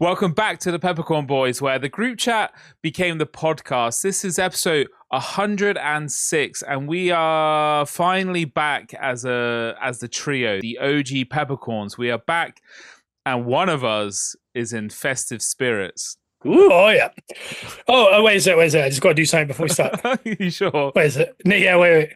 Welcome back to the Peppercorn Boys, where the group chat became the podcast. This is episode 106, and we are finally back as the trio, the OG Peppercorns. We are back, and one of us is in festive spirits. Ooh. Oh, yeah. Oh, wait a sec. I just got to do something before we start. You sure? Wait a sec. Yeah, wait.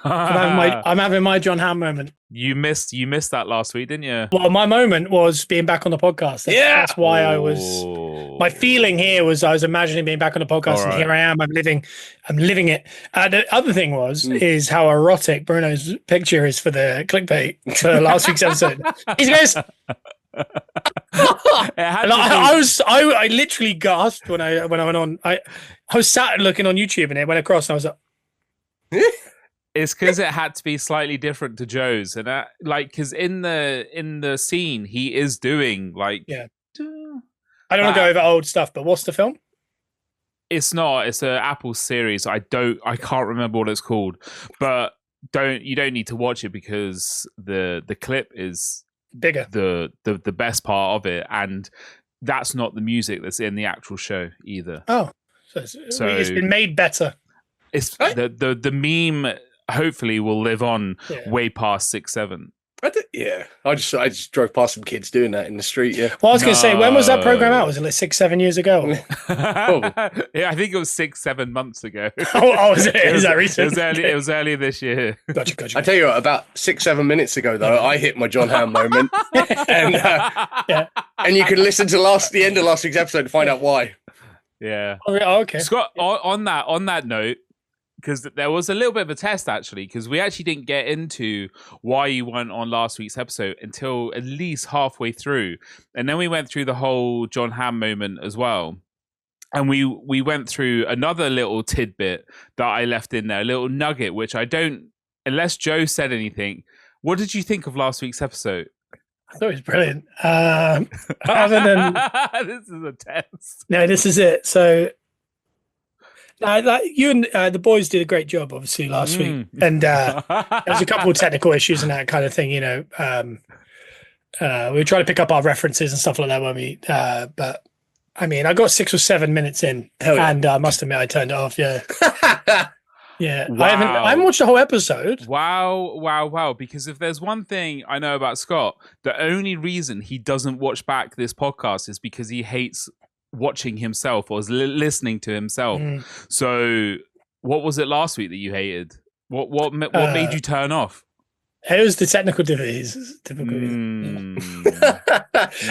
I'm having my Jon Hamm moment. You missed that last week, didn't you? Well, my moment was being back on the podcast. That's why I was. My feeling here was I was imagining being back on the podcast, and here I am. I'm living it. The other thing is how erotic Bruno's picture is for the clickbait for last week's episode. He goes. I literally gasped when I went on. I was sat looking on YouTube, and it went across, and I was like. It's because it had to be slightly different to Joe's, and because in the scene he is doing I don't want to go over old stuff, but what's the film? It's an Apple series. I can't remember what it's called, but you don't need to watch it because the clip is bigger. The best part of it, and that's not the music that's in the actual show either. Oh, so it's been made better. It's the meme. Hopefully will live on way past 6-7. I just drove past some kids doing that in the street. Yeah. Well, I was going to say, when was that program out? Was it like 6-7 years ago? Yeah, I think it was 6-7 months ago. Is it? Is that recent? It was earlier this year. Gotcha. I tell you what, about 6-7 minutes ago though, I hit my Jon Hamm moment, and you can listen to the end of last week's episode to find out why. Yeah. Oh, okay. Scott, on that note. Because there was a little bit of a test, actually, because we actually didn't get into why you weren't on last week's episode until at least halfway through. And then we went through the whole Jon Hamm moment as well. And we went through another little tidbit that I left in there, a little nugget, which unless Joe said anything, what did you think of last week's episode? I thought it was brilliant. Other than... This is a test. No, this is it. So... you and the boys did a great job, obviously, last week, and there was a couple of technical issues and that kind of thing. We were trying to pick up our references and stuff like that when we. But I mean, I got 6 or 7 minutes in, and I must admit, I turned it off. Yeah, yeah. Wow. I haven't watched the whole episode. Wow! Because if there's one thing I know about Scott, the only reason he doesn't watch back this podcast is because he hates watching himself or listening to himself. So what was it last week that you hated? What made you turn off? It was the technical difficulties.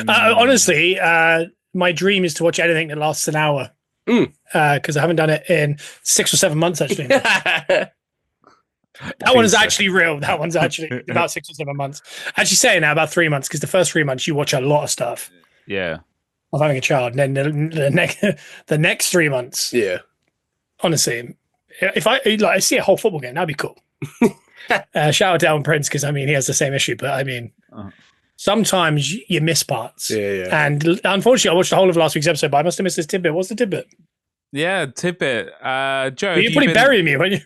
Honestly, my dream is to watch anything that lasts an hour, because I haven't done it in 6 or 7 months actually. That one is actually real. That one's actually about 6 or 7 months. Actually saying now about 3 months, because the first 3 months you watch a lot of stuff. Yeah. Of having a child, and then the next 3 months. Yeah, honestly, if I see a whole football game, that'd be cool. Shout out to Alan Prince, because I mean he has the same issue, but I mean sometimes you miss parts. Yeah. And unfortunately, I watched the whole of last week's episode, but I must have missed this tidbit. What's the tidbit? Yeah, tidbit. Joe, you're probably burying me, weren't you?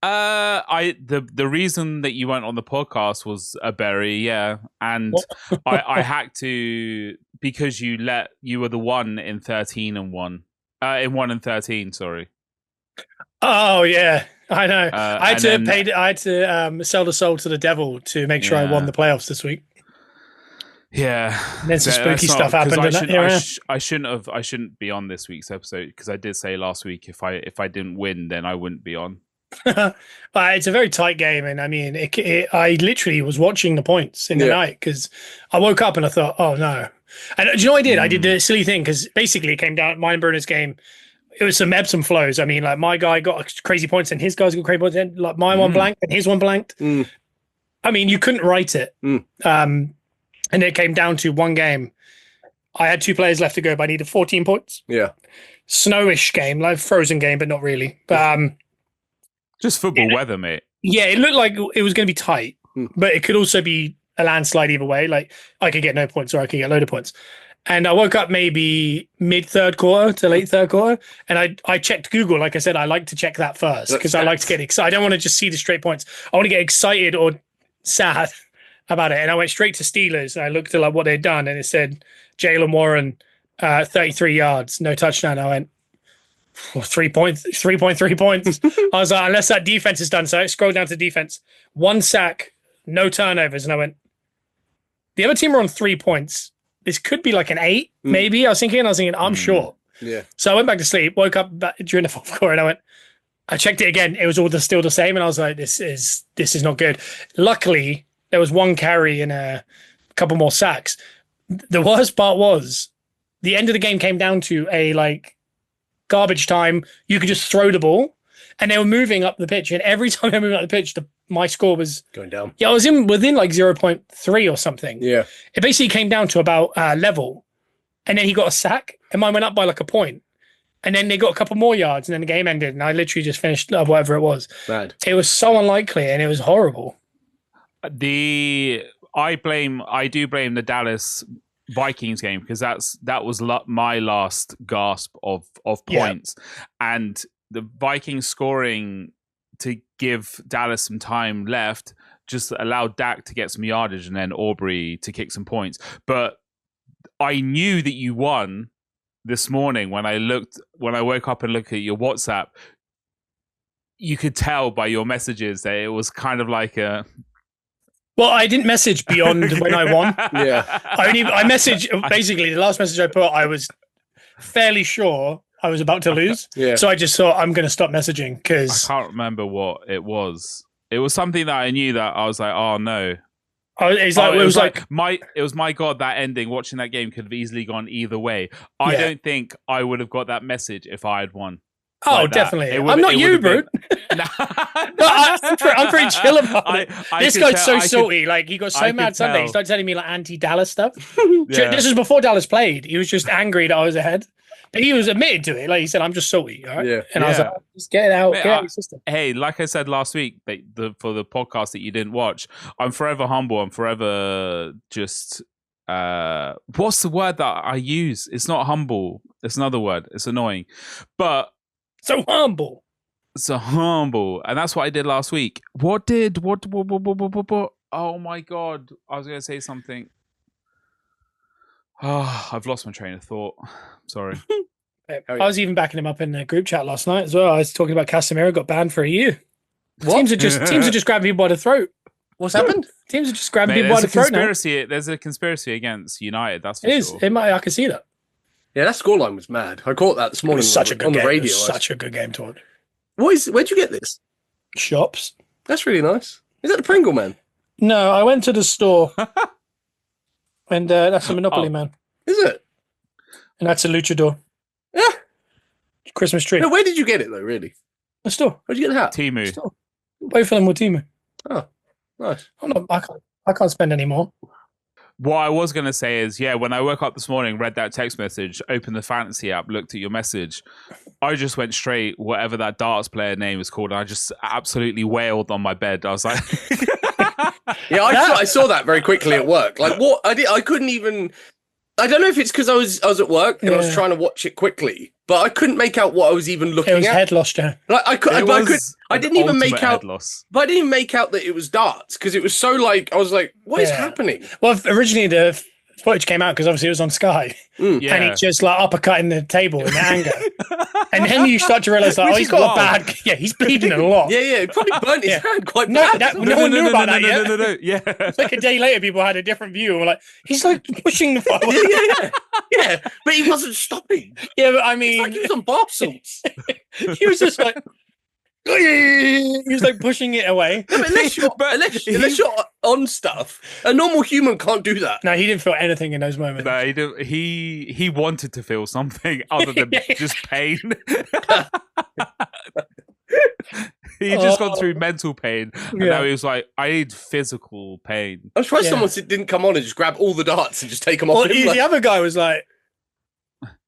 The reason that you went on the podcast was a berry, yeah, and I hacked to because you were the one in 13 and 1, in 1 and 13. Sorry. Oh yeah, I know. I had to sell the soul to the devil to make sure I won the playoffs this week. Yeah, and then some spooky stuff happened. I shouldn't be on this week's episode because I did say last week if I didn't win, then I wouldn't be on. It's a very tight game, and I mean, I literally was watching the points in the night because I woke up and I thought, oh no. And do you know what I did? I did the silly thing because basically it came down mine and Bruno's game. It was some ebbs and flows. I mean, like my guy got crazy points and his guys got crazy points, and like my one blanked and his one blanked. I mean, you couldn't write it. And it came down to one game. I had 2 players left to go, but I needed 14 points. Yeah, snowish game, like frozen game, but not really. But just football weather, mate. Yeah, it looked like it was going to be tight, but it could also be a landslide either way. Like I could get no points or I could get a load of points. And I woke up maybe mid third quarter to late third quarter, and I checked Google. Like I said, I like to check that first because I like to get excited. I don't want to just see the straight points. I want to get excited or sad about it, and I went straight to Steelers. And I looked at like what they'd done, and it said Jalen Warren, 33 yards, no touchdown. I went, 3.3 points. I was like, unless that defense is done. So I scrolled down to defense, 1 sack, no turnovers, and I went, the other team are on 3 points. This could be like an 8, maybe. I was thinking, I'm sure. Yeah. So I went back to sleep, woke up during the fourth quarter, and I checked it again. It was all still the same, and I was like, this is not good. Luckily, there was 1 carry and a couple more sacks. The worst part was the end of the game came down to a like garbage time. You could just throw the ball, and they were moving up the pitch, and every time they were moving up the pitch, my score was going down. Yeah, I was within like 0.3 or something. Yeah. It basically came down to about level, and then he got a sack, and mine went up by like a point. And then they got a couple more yards, and then the game ended, and I literally just finished whatever it was. Bad. It was so unlikely, and it was horrible. I do blame the Dallas Vikings game, because that was my last gasp of points, and the Vikings scoring to give Dallas some time left just allowed Dak to get some yardage, and then Aubrey to kick some points. But I knew that you won this morning when I woke up and looked at your WhatsApp. You could tell by your messages that it was kind of like a. Well, I didn't message beyond when I won. Yeah, I messaged basically the last message I put. I was fairly sure I was about to lose. Yeah. So I just thought I'm going to stop messaging because I can't remember what it was. It was something that I knew that I was like, oh no. It was my God, that ending, watching that game could have easily gone either way. I don't think I would have got that message if I had won. Oh, like definitely. I'm not you, bro. I'm pretty chill about it. This guy's so salty. Like, he got so mad Sunday. He started telling me like anti-Dallas stuff. This was before Dallas played. He was just angry that I was ahead. But he was admitted to it. Like he said, I'm just salty. All right? Yeah. And I was like, just get it out. Get out of your system. Hey, like I said last week, for the podcast that you didn't watch, I'm forever humble. I'm forever just... what's the word that I use? It's not humble. It's another word. It's annoying. But... So humble. And that's what I did last week. What? Oh my God. I was going to say something. Oh, I've lost my train of thought. Sorry. I was even backing him up in the group chat last night as well. I was talking about Casemiro got banned for a year. What? Teams are just grabbing people by the throat. What's happened? Teams are just grabbing people by the throat now. There's a conspiracy against United. That's for sure. It might. I can see that. Yeah, that scoreline was mad. I caught that this morning on the radio. Such a good game to watch. Where'd you get this? Shops. That's really nice. Is that the Pringle Man? No, I went to the store. And that's a Monopoly Man. Is it? And that's a Luchador. Yeah. Christmas tree. No, where did you get it, though, really? The store. Where'd you get the hat? Temu. Both of them were Temu. Oh, nice. I can't spend any more. What I was going to say is, when I woke up this morning, read that text message, opened the fantasy app, looked at your message, I just went straight, whatever that darts player name is called, and I just absolutely wailed on my bed. I was like... Yeah, I saw that very quickly at work. Like, what? I couldn't even... I don't know if it's because I was at work and I was trying to watch it quickly, but I couldn't make out what I was even looking at. It was head loss, Joe. Like, I didn't even make out that it was darts because it was so like, I was like, what is happening? Well, originally the footage came out because obviously it was on Sky and he just like uppercutting the table in anger. And then you start to realize like, he's got a bad, he's bleeding a lot. Yeah, he probably burnt his hand quite bad. No one knew about that yet. No. Yeah. It's like a day later, people had a different view and were like, he's like pushing the fire. Yeah, but he wasn't stopping. Yeah, but I mean, it's like he was on bath salts. He was just like, he was like pushing it away. No, unless you're on stuff, a normal human can't do that. No, he didn't feel anything in those moments. No, he didn't. He wanted to feel something other than just pain. He just gone through mental pain, and now he was like, "I need physical pain." I'm surprised someone didn't come on and just grab all the darts and just take them off. The other guy was like,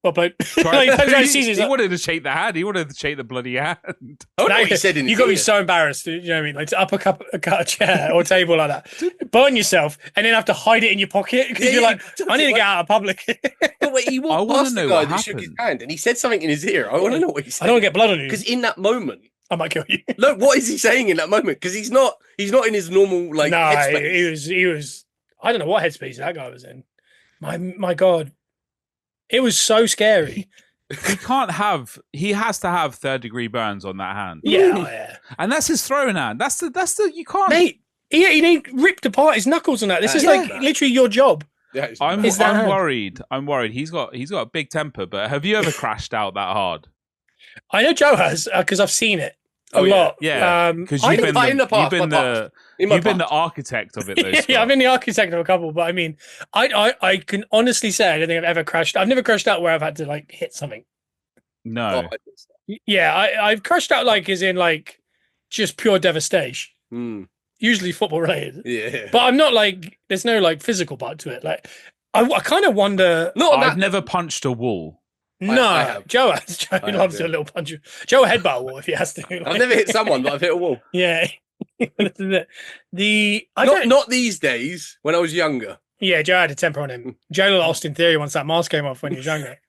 well played. He wanted to shake the hand. He wanted to shake the bloody hand. I don't know what he said in you got me so embarrassed. You know what I mean? Like to uppercut a chair or a table like that, burn yourself, and then have to hide it in your pocket because you're like, I need to get out of public. But wait, he walked past the guy that shook his hand, and he said something in his ear. I want to know what he said. I don't want to get blood on you because in that moment, I might kill you. Look, what is he saying in that moment? Because he's not in his normal like. No, headspace. he was. I don't know what headspace that guy was in. My God, it was so scary. He has to have 3rd-degree burns on that hand. Yeah. And that's his throwing hand. That's the you can't. Mate, he ripped apart his knuckles on that. This is like literally your job. Yeah, I'm worried. I'm worried. He's got a big temper. But have you ever crashed out that hard? I know Joe has because I've seen it a lot. Yeah, because you've been the architect of it. Though, I've been the architect of a couple. But I mean, I can honestly say I don't think I've ever crashed. I've never crashed out where I've had to like hit something. No. Yeah, I've crashed out like as in like just pure devastation. Usually football related. Yeah. But I'm not like there's no like physical part to it. Like I kind of wonder. I've never punched a wall. No, Joe has. Joe loves a little punch. Joe headbutt a wall if he has to. Like. I've never hit someone, but I've hit a wall. Yeah. Not these days. When I was younger. Yeah, Joe had a temper on him. Joe lost in theory once that mask came off when he was younger.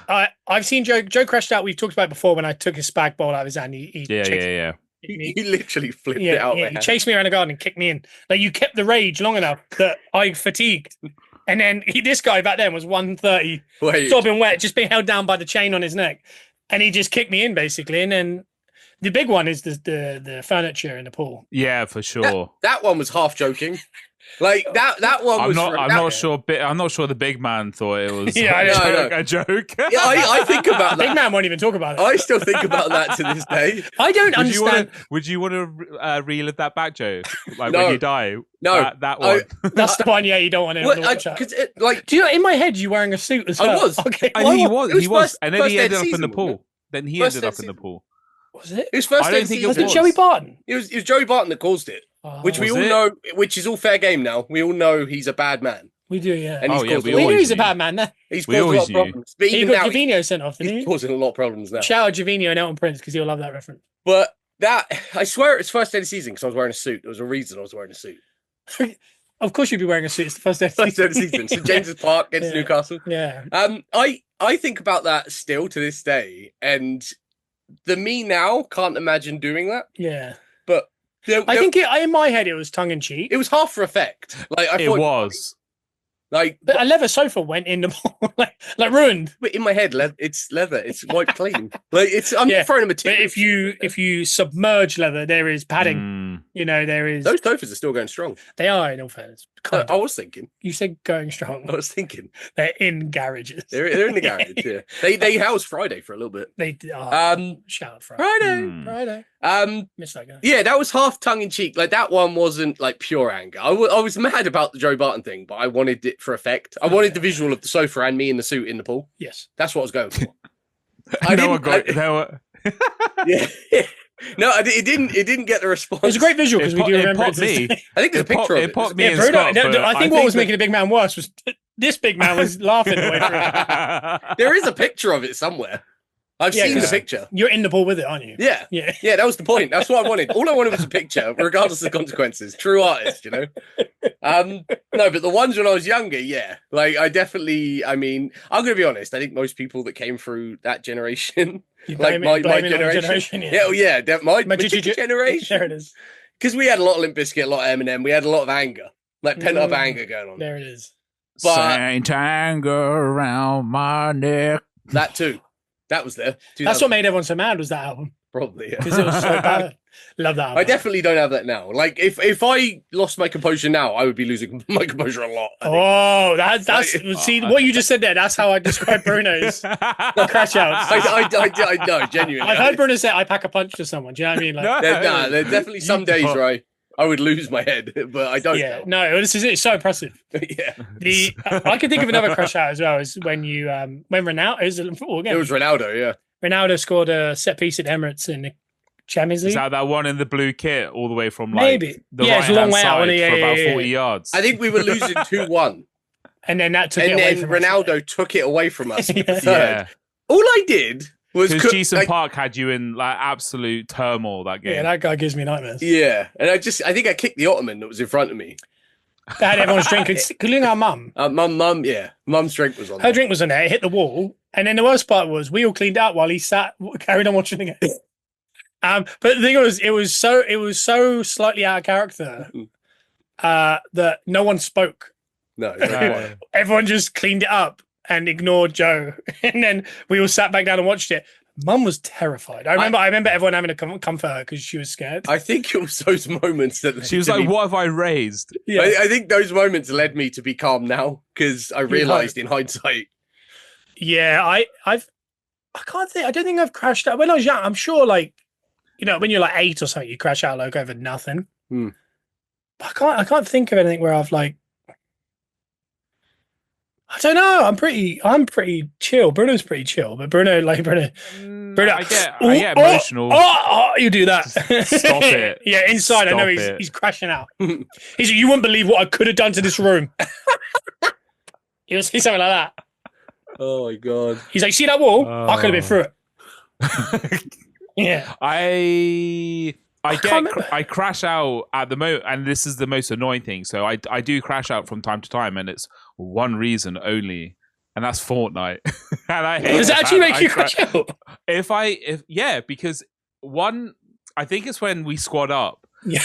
I've seen Joe crashed out. We've talked about it before when I took his spag ball out of his hand. He literally flipped it out. Yeah, he chased me around the garden and kicked me in. Like you kept the rage long enough that I fatigued. And then this guy back then was 130, sobbing wet, just being held down by the chain on his neck. And he just kicked me in basically. And then the big one is the furniture in the pool. Yeah, for sure. That one was half joking. Like that one was. I'm not sure. I'm not sure the big man thought it was. A joke. Yeah, I think about that. Big man won't even talk about it. I still think about that to this day. I don't understand. Would you want to relive that back, Joe? Like when you die? No, that one. That's the one. Yeah, you don't want to. Like, do you know? In my head, you wearing a suit as well. I was. Okay. He was, and then he ended up in the pool. Then he ended up in the pool. Was it? It was first. I don't think it was. Was it Joey Barton? It was Joey Barton that caused it. Which we all know, which is all fair game now. We all know he's a bad man. We do, yeah. And we knew he's a bad man. He's caused a lot of problems. But he got Jovino sent off, didn't he? He's causing a lot of problems now. Shout out Jovino and Elton Prince because he'll love that reference. But I swear it's first day of the season because I was wearing a suit. There was a reason I was wearing a suit. Of course you'd be wearing a suit. It's the first day of the season. St James's Park against Newcastle. Yeah. I think about that still to this day. And the me now can't imagine doing that. Yeah. But I think in my head it was tongue in cheek. It was half for effect. Like I thought it was. Like but a leather sofa went in the ball, like ruined. But in my head, it's leather. It's wiped clean. Like I'm throwing a material. But if you submerge leather, there is padding. You know, there is. Those sofas are still going strong. They are, in all fairness. I was thinking. You said going strong. I was thinking. They're in garages. They're in the garage. Yeah. They housed Friday for a little bit. They shout out Friday. Missed that guy. Yeah, that was half tongue in cheek. Like that one wasn't like pure anger. I was mad about the Joe Barton thing, but I wanted it for effect. I wanted the visual of the sofa and me in the suit in the pool. Yes, that's what I was going for. Yeah. No, it didn't get the response. It was a great visual because we do remember it. I think there's a picture of it. It popped me. I think what was making the big man worse was this big man was laughing the way through it. There is a picture of it somewhere. I've seen the picture. You're in the pool with it, aren't you? Yeah. That was the point. That's what I wanted. All I wanted was a picture, regardless of the consequences. True artist, you know. No, but the ones when I was younger, yeah. Like I mean, I'm gonna be honest. I think most people that came through that generation, like my generation, my generation. There it is. Because we had a lot of Limp Bizkit, a lot of Eminem. We had a lot of anger, like pent up anger going on. There it is. Saint anger around my neck. That too. That was there. That's what made everyone so mad was that album. Probably, yeah. Because it was so bad. Love that album. I definitely don't have that now. Like, if I lost my composure now, I would be losing my composure a lot. Oh, that's see what you just said there. That's how I describe Bruno's crash outs. I know, genuinely. I've heard Bruno say, "I pack a punch to someone." Do you know what I mean? Like, there's definitely some days where I would lose my head, but I don't. Yeah, no, this is it. It's so impressive. Yeah. I can think of another crash out as well. Is when you when Ronaldo is it football again? It was Ronaldo, yeah. Ronaldo scored a set piece at Emirates in the Champions League. Is that one in the blue kit all the way from like maybe the it's a long way out for about 40 yards? I think we were losing 2-1. And then that took it away from Ronaldo took it away from us. Yeah. All I did was because Jason Park had you in like absolute turmoil that game. Yeah, that guy gives me nightmares. Yeah, and I think I kicked the ottoman that was in front of me. They had everyone's drink, including our mum. Mum's drink was on Her drink was on there, it hit the wall. And then the worst part was we all cleaned out while he carried on watching the game. But the thing was, it was so slightly out of character that no one spoke. No. Everyone just cleaned it up and ignored Joe. And then we all sat back down and watched it. Mum was terrified. I remember everyone having to come for her because she was scared. I think it was those moments that she was like, "What have I raised?" Yeah. I think those moments led me to be calm now because I realised in hindsight. Yeah, I can't think. I don't think I've crashed out when I was young. I'm sure, like, you know, when you're like 8 or something, you crash out like over nothing. I can't think of anything where I've like. I don't know. I'm pretty chill. Bruno's pretty chill, but Bruno. I get emotional. You do that. Stop it. Yeah, inside, I know he's crashing out. He's like, you wouldn't believe what I could have done to this room. He'll say something like that. Oh my god. He's like, see that wall? I could have been through it. Yeah. I crash out at the moment, and this is the most annoying thing. So I do crash out from time to time, and it's one reason only, and that's Fortnite. And I hate Does it actually make you crash out? Because I think it's when we squad up. Yeah.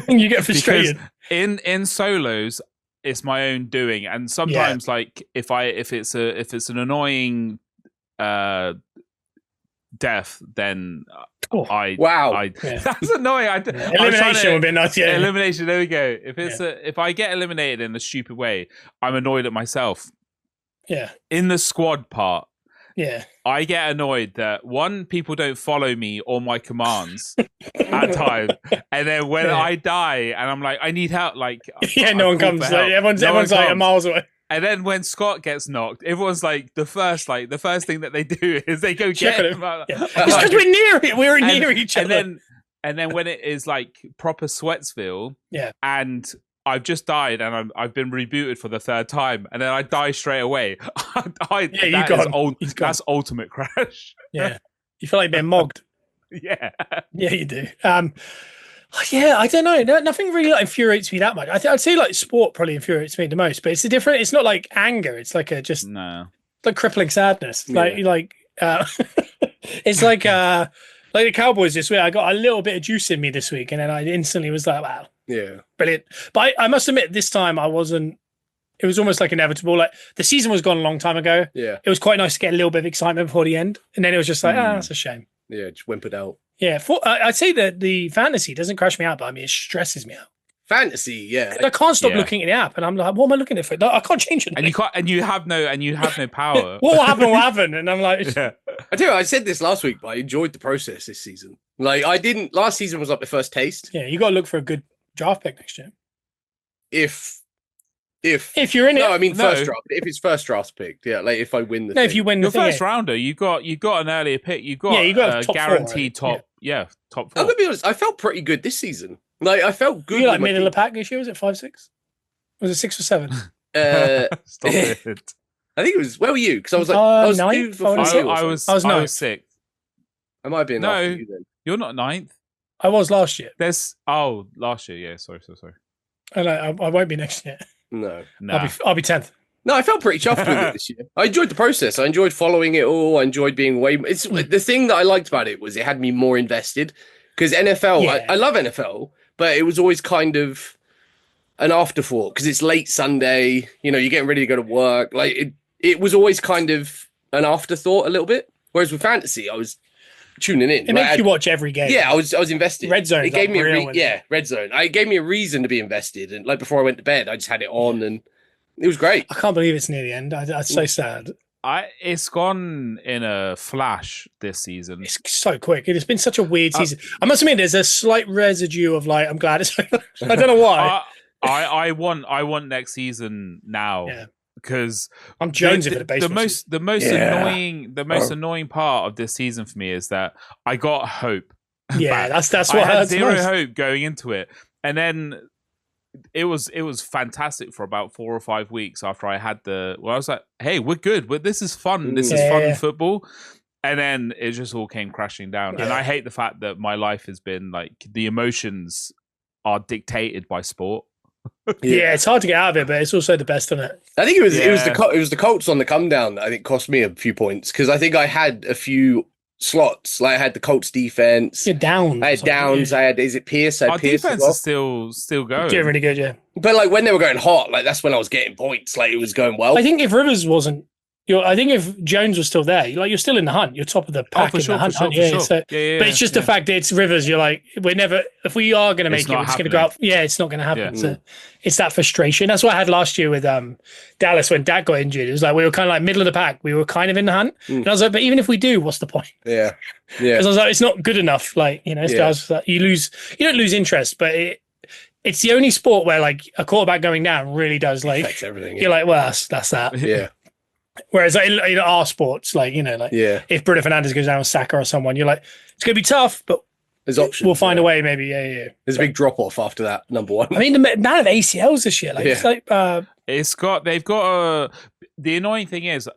You get frustrated. in solos, it's my own doing, and sometimes like if it's an annoying death, then that's annoying. Elimination would be nice. Yeah, elimination. There we go. If I get eliminated in a stupid way, I'm annoyed at myself. Yeah. In the squad part, yeah, I get annoyed that people don't follow me or my commands at times, and then when I die and I'm like, I need help, like no one comes. Like, everyone's like a miles away. And then when Scott gets knocked, everyone's like the first thing that they do is they go get him. Yeah. It's because we're near it. We're near each other. And then when it is like proper Sweatsville, yeah, and I've just died and I've been rebooted for the third time, and then I die straight away. That's ultimate crash. Yeah, you feel like being mogged. Yeah, you do. Yeah, I don't know. Nothing really like infuriates me that much. I'd say like sport probably infuriates me the most, but it's not like anger. It's like like crippling sadness. It's like the Cowboys this week. I got a little bit of juice in me this week, and then I instantly was like, wow, yeah, brilliant. But I must admit, this time I wasn't. It was almost like inevitable. Like the season was gone a long time ago. Yeah, it was quite nice to get a little bit of excitement before the end, and then it was just like, that's a shame. Yeah, just whimpered out. Yeah, I'd say that the fantasy doesn't crash me out, but I mean, it stresses me out. Fantasy, yeah. I can't stop looking at the app, and I'm like, what am I looking at for? No, I can't change it. And you have no power. What happened? And I'm like, I tell you, I said this last week, but I enjoyed the process this season. Like I didn't. Last season was like the first taste. Yeah, you got to look for a good draft pick next year. If you're in it, no, I mean first draft. If it's first draft picked, yeah, like if I win the if you win your first rounder, you got an earlier pick. You got top guaranteed 4, right? top 4. I'm gonna be honest. I felt pretty good this season. Like I felt good. You like middle of the pack this year? Was it 5-6? Was it 6 or 7? Stop it. I think it was. Where were you? Because I was like, I was 9th. I was 6th. I might be in. No, you then. You're not 9th. I was last year. Last year. Yeah, sorry. And I won't be next year. No. I'll be 10th. No, I felt pretty chuffed with it this year. I enjoyed the process. I enjoyed following it all. I enjoyed being It's the thing that I liked about it was it had me more invested because NFL. I love NFL, but it was always kind of an afterthought because it's late Sunday. You know, you're getting ready to go to work. Like it was always kind of an afterthought a little bit. Whereas with fantasy, I was tuning in. It makes you watch every game. Yeah, I was invested. Red Zone. It gave me Red Zone. It gave me a reason to be invested, and like before I went to bed, I just had it on, and it was great. I can't believe it's near the end. That's so sad. It's gone in a flash this season. It's so quick. It has been such a weird season. I must admit, there's a slight residue of like, I'm glad it's. I don't know why. I want next season now. Yeah. Because I'm jonesing for the baseball. The most annoying part of this season for me is that I got hope. Yeah, that's what I had zero hope going into it, and then it was fantastic for about 4 or 5 weeks after I had I was like, hey, we're good. This is fun. This is fun football. And then it just all came crashing down. Yeah. And I hate the fact that my life has been like the emotions are dictated by sport. Yeah, it's hard to get out of it, but it's also the best on it. I think it was the Colts on the come down that I think cost me a few points because I think I had a few slots. Like I had the Colts defense. You're down. I had Downs. I had Pierce? I had Our Pierce defense as is well. still going. Doing really good, yeah. But like when they were going hot, like that's when I was getting points. Like it was going well. I think if Rivers wasn't, I think if Jones was still there, you're still in the hunt. You're top of the pack in the hunt. For Yeah, sure. but it's just the fact that it's Rivers. You're like, we're never. If we are going to make it, we're just going to go up. Yeah, it's not going to happen. Yeah. So it's that frustration. That's what I had last year with Dallas when Dak got injured. It was like we were kind of like middle of the pack. We were kind of in the hunt, and I was like, but even if we do, what's the point? Yeah. Because I was like, it's not good enough. Like you lose. You don't lose interest, but it's the only sport where like a quarterback going down really does like affects everything. You're like, well, that's that. Yeah. Whereas like, in our sports, like if Bruno Fernandes goes down with Saka or someone, you're like, it's going to be tough, but there's options. We'll find a way, maybe. Yeah. There's a big drop off after that. Number one. I mean, the amount of ACLs this year, it's like they've got the annoying thing is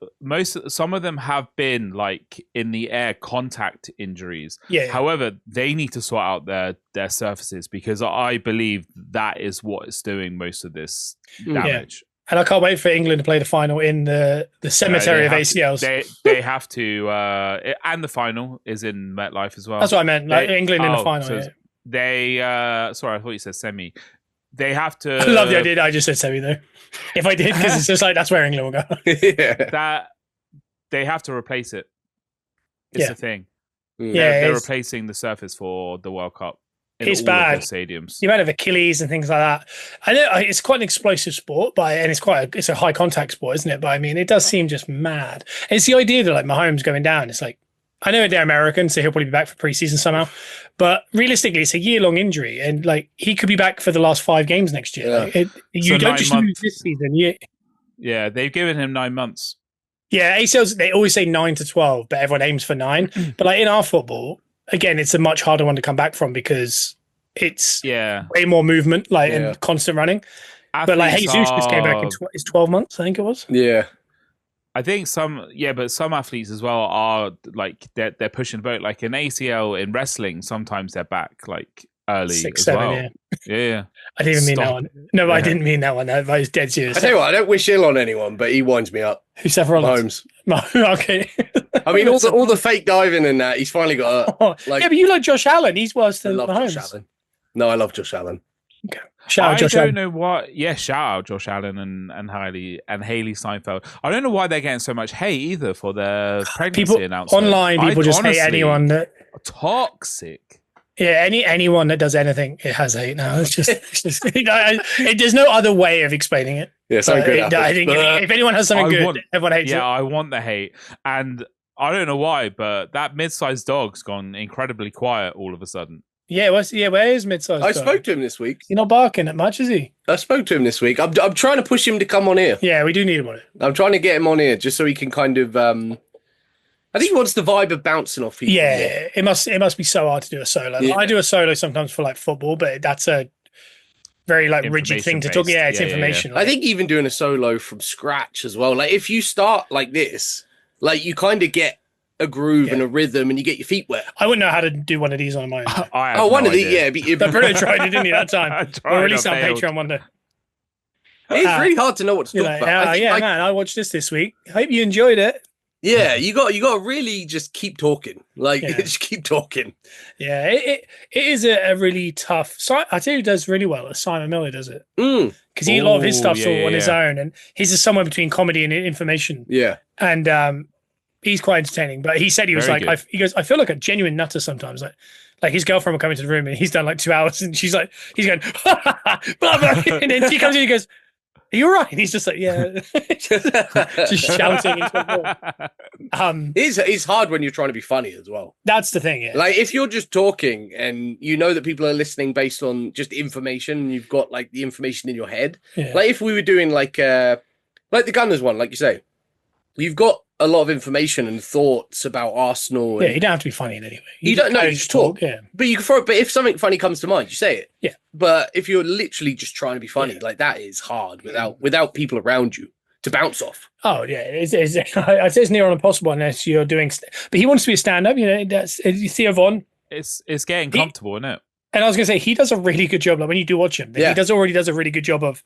some of them have been like in the air contact injuries. Yeah. However, they need to sort out their surfaces because I believe that is what is doing most of this damage. And I can't wait for England to play the final in the cemetery of ACLs. They have to, and the final is in MetLife as well. That's what I meant. Like England in the final. So they, sorry, I thought you said semi. They have to. I love the idea. I just said semi though. If I did, because it's just like that's where England will go. That they have to replace it. It's the thing. They're replacing the surface for the World Cup. It's bad. Stadiums. The amount of Achilles and things like that. I know it's quite an explosive sport, and it's a high contact sport, isn't it? But I mean, it does seem just mad. And it's the idea that like Mahomes going down. It's like I know they're American, so he'll probably be back for preseason somehow. But realistically, it's a year-long injury, and like he could be back for the last 5 games next year. Yeah. Like, you don't just lose this season. Yeah, they've given him 9 months. Yeah, ACLs. They always say 9 to 12, but everyone aims for 9. But like in our football. Again, it's a much harder one to come back from because it's way more movement, and constant running. Athletes but like Jesus just came back in 12 months, I think it was. Yeah. I think but some athletes as well are like they're pushing the boat. Like an ACL in wrestling, sometimes they're back like early 6, as 7, well. Yeah. I didn't even mean that one. No, I didn't mean that one. That was dead serious. I tell you what, I don't wish ill on anyone, but he winds me up. Who's Seth Rollins? Okay. I mean, all the fake diving and that. He's finally got yeah, but you like Josh Allen. He's worse than Mahomes. Josh Allen. No, I love Josh Allen. Okay. Shout out Josh Allen. I don't know why. Yeah, shout out Josh Allen and Haley Steinfeld. I don't know why they're getting so much hate either for their pregnancy announcement. Online, people just hate anyone that toxic. Yeah, anyone that does anything, it has hate now. It's just there's no other way of explaining it. Yeah, so good. I think if anyone has something good, everyone hates it. Yeah, I want the hate, and I don't know why, but that mid-sized dog's gone incredibly quiet all of a sudden. Yeah, where is mid-sized? I spoke to him this week. He's not barking that much, is he? I spoke to him this week. I'm trying to push him to come on here. Yeah, we do need him on it. I'm trying to get him on here just so he can kind of. I think he wants the vibe of bouncing off people. Yeah, it must be so hard to do a solo. Yeah. I do a solo sometimes for like football, but that's a very like rigid thing to talk. Yeah, it's information. Yeah. I think even doing a solo from scratch as well. Like if you start like this, like you kind of get a groove and a rhythm, and you get your feet wet. I wouldn't know how to do one of these on my own. One of these, yeah. But Bruno tried it, didn't he? That time. We'll release on Patreon one day. It's really hard to know what to talk about. Man, I watched this week. I hope you enjoyed it. Yeah, you got to really just keep talking. Just keep talking. Yeah, it is a really tough. I tell you, who does really well. Simon Miller does it because a lot of his stuff's all on his own, and his is somewhere between comedy and information. Yeah, and he's quite entertaining. But he said he was he goes, I feel like a genuine nutter sometimes. Like his girlfriend will come into the room and he's done like 2 hours, and he's going, blah, blah. And then she comes in and he goes, are you all right? And he's just like, yeah, just shouting into a wall. It's hard when you're trying to be funny as well. That's the thing, yeah. Like if you're just talking and you know that people are listening based on just information, and you've got like the information in your head. Yeah. Like if we were doing like the Gunners one, like you say, you've got a lot of information and thoughts about Arsenal. Yeah, you don't have to be funny in any way. You don't know, you just talk. Yeah. But you can throw it. But if something funny comes to mind, you say it. Yeah. But if you're literally just trying to be funny, like that is hard without people around you to bounce off. Oh yeah, I'd say it's near on impossible unless you're doing. But he wants to be a stand-up. You know, that's Theo Von. It's getting comfortable, isn't it? And I was going to say, he does a really good job. Like when you do watch him, he already does a really good job of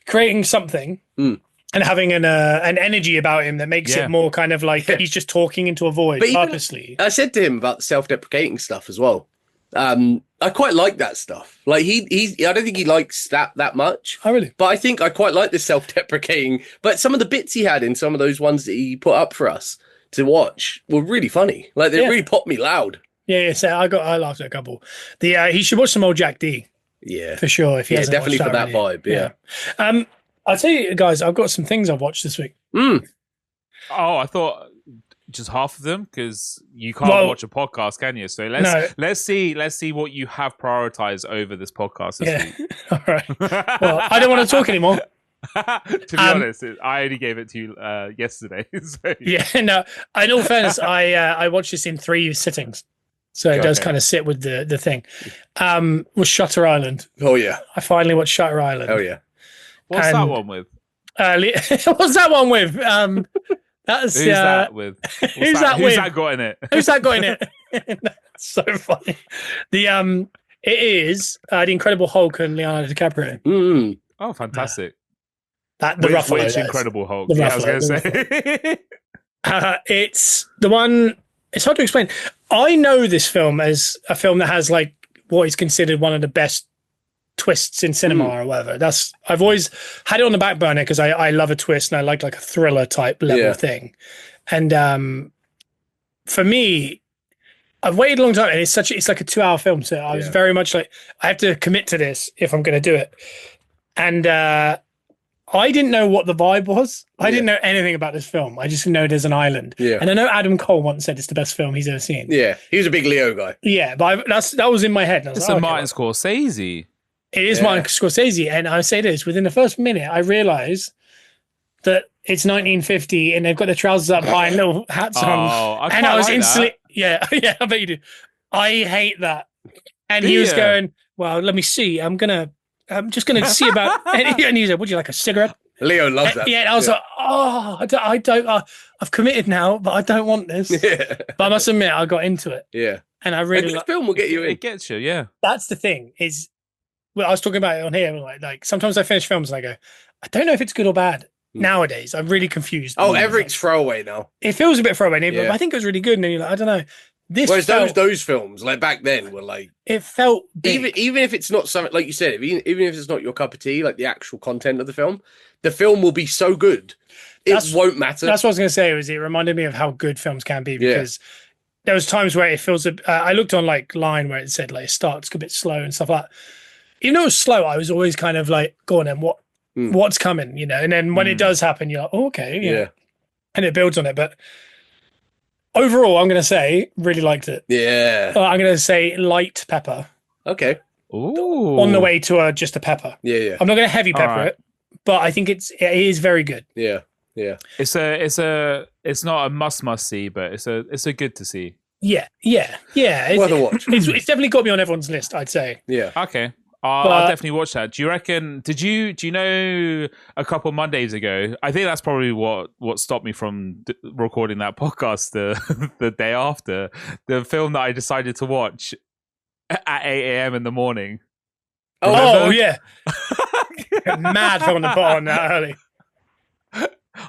creating something and having an energy about him that makes it more kind of like he's just talking into a void purposely. I said to him about the self-deprecating stuff as well. I quite like that stuff. Like I don't think he likes that much. Oh, really? But I think I quite like the self-deprecating. But some of the bits he had in some of those ones that he put up for us to watch were really funny. Like they really popped me loud. Yeah. So I laughed at a couple. He should watch some old Jack D. Yeah, for sure. If he hasn't definitely watched for that vibe. Yeah. I'll tell you guys, I've got some things I've watched this week. Oh, I thought just half of them because you can't watch a podcast, can you? So let's see what you have prioritized over this podcast this week. All right. Well, I don't want to talk anymore. To be honest, I only gave it to you yesterday. So. Yeah, no. In all fairness, I watched this in 3 sittings, so it does kind of sit with the thing. Was Shutter Island? Oh yeah, I finally watched Shutter Island. Oh yeah. What's that one with? What's that one with? That's who's that with? Who's that got in it? Who's that got in it? That's so funny. It is the Incredible Hulk and Leonardo DiCaprio. Oh, fantastic! The Ruffalo. Which Incredible Hulk? I was going to say. It's the one. It's hard to explain. I know this film as a film that has like what is considered one of the best twists in cinema or whatever. I've always had it on the back burner because I love a twist and I like a thriller type level thing. And for me, I've waited a long time and it's like a 2-hour film. So I was very much like, I have to commit to this if I'm going to do it. And I didn't know what the vibe was. I didn't know anything about this film. I just know there's an island. Yeah. And I know Adam Cole once said it's the best film he's ever seen. Yeah. He was a big Leo guy. Yeah. But that was in my head. It's a Martin Scorsese. It is Martin Scorsese, and I say this, within the first minute, I realise that it's 1950 and they've got their trousers up high and little hats on. And I was instantly, I bet you do. I hate that. And he was going, well, let me see. I'm just going to see about, and he said, would you like a cigarette? Leo loves that. Yeah, and I was like, I don't, I've committed now, but I don't want this. Yeah. But I must admit, I got into it. Yeah. And I really like film will get you in. It gets you, yeah. That's the thing is, well, I was talking about it on here. Like sometimes I finish films and I go, I don't know if it's good or bad. Nowadays, I'm really confused. Oh, everything's throwaway now. It feels a bit throwaway, but I think it was really good. And then you're like, I don't know. Whereas those films, like back then, were like it felt big. Even if it's not something like you said, even if it's not your cup of tea, like the actual content of the film will be so good, it won't matter. That's what I was going to say. It reminded me of how good films can be because. There was times where it feels. I looked on like line where it said like it starts a bit slow and stuff like that. Even though it was slow, I was always kind of like, go on then, what's coming, And then when it does happen, you're like, oh, okay, and it builds on it. But overall, I'm going to say really liked it. Yeah, I'm going to say light pepper. Okay. Ooh. On the way to just a pepper. Yeah. I'm not going to heavy pepper it, but I think it is very good. Yeah. Yeah. It's not a must see, but it's a good to see. Yeah. Worth a watch. It's definitely got me on everyone's list, I'd say. Yeah. Okay. I'll definitely watch that. Do you reckon? Do you know a couple Mondays ago? I think that's probably what stopped me from recording that podcast the day after the film that I decided to watch at 8 a.m. in the morning. Oh yeah, mad film to put on that early.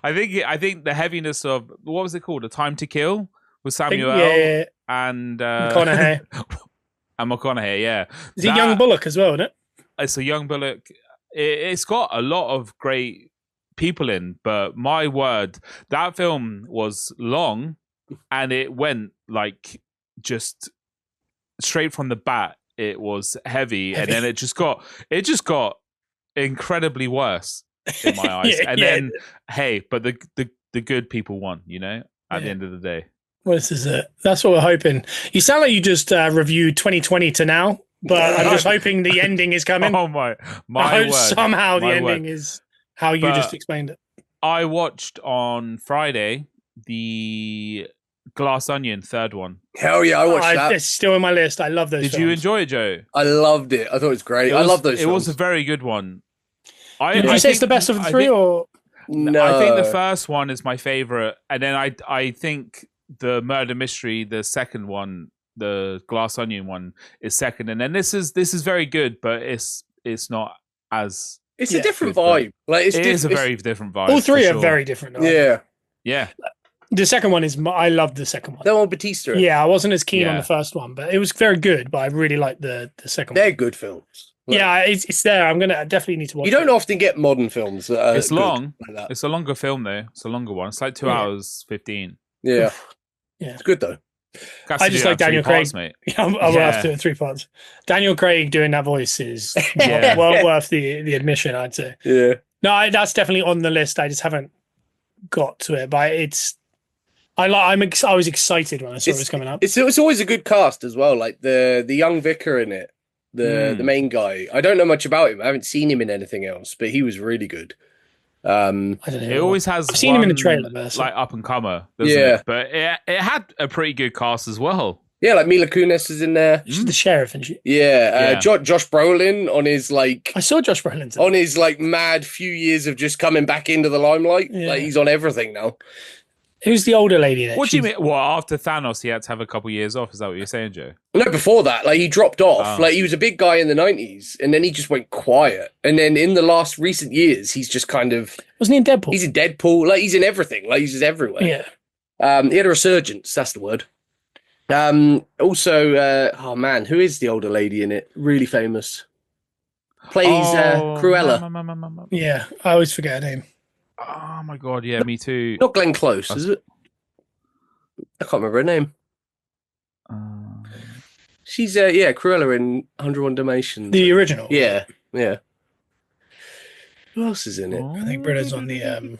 I think the heaviness of what was it called? A Time to Kill with Samuel and McConaughey. And McConaughey, yeah. Is it Young Bullock as well, isn't it? It's a Young Bullock. It's got a lot of great people in, but my word, that film was long and it went like just straight from the bat. It was heavy. And then it just got incredibly worse in my eyes. Then, hey, but the good people won, at the end of the day. Well, this is it. That's what we're hoping. You sound like you just reviewed 2020 to now, but I'm just hoping the ending is coming. Oh my I hope word. Somehow the my ending word. is how you just explained it. I watched on Friday the Glass Onion third one. Hell yeah, I watched that. It's still in my list. I love those Did films. you enjoy it, Joe? I loved it. I thought it was great. I love those films. It was a very good one. Did you say it's the best of the three? Or no? I think the first one is my favorite, and then I think the Murder Mystery, the second one, the glass onion one is second, and then this is very good, but it's not as. It's a different Good, vibe. Like it is a very different vibe. All three for are sure. very different. Yeah. The second one is. I love the second one. That one, Batista. Yeah, I wasn't as keen on Yeah. the first one, but it was very good. But I really like the second They're one. good films. Like, Yeah, it's there. I definitely need to watch. you don't often get modern films. That are It's good long. like that. It's a longer film though. It's a longer one. It's like 2 hours 15. Yeah, Yeah. it's good though. Has I to just do like that in Daniel 3 parts, Craig. mate. I will have to do it in 3 parts. Daniel Craig doing that voice is Yeah. well worth the admission, I'd say. Yeah, No, that's definitely on the list. I just haven't got to it, but it's. I was excited when I saw it was coming up. it's always a good cast as well. Like the young vicar in it, the main guy. I don't know much about him. I haven't seen him in anything else, but he was really good. I don't know. It always has. I've seen him in the trailer, but like up and comer. Doesn't Yeah. it? But it had a pretty good cast as well. Yeah, like Mila Kunis is in there. she's the sheriff, and she. Yeah, Yeah. Josh Brolin on his I saw Josh Brolin. on his mad few years of just coming back into the limelight. Yeah. Like he's on everything now. Who's the older lady? There? What do you mean? Well, after Thanos, he had to have a couple years off. Is that what you're saying, Joe? No, before that, like he dropped off. Oh. Like he was a big guy in the 90s, and then he just went quiet. And then in the last recent years, he's just kind of Wasn't he in Deadpool? he's in Deadpool. Like he's in everything. Like he's just everywhere. Yeah. He had a resurgence. That's the word. Also, oh man, who is the older lady in it? Really famous. Plays Cruella. Yeah. I always forget her name. Oh my god, yeah, me too. Not Glenn Close, is it? I can't remember her name. She's Cruella in 101 Dalmatians. The original. Yeah. Who else is in it? I think Britta's on the.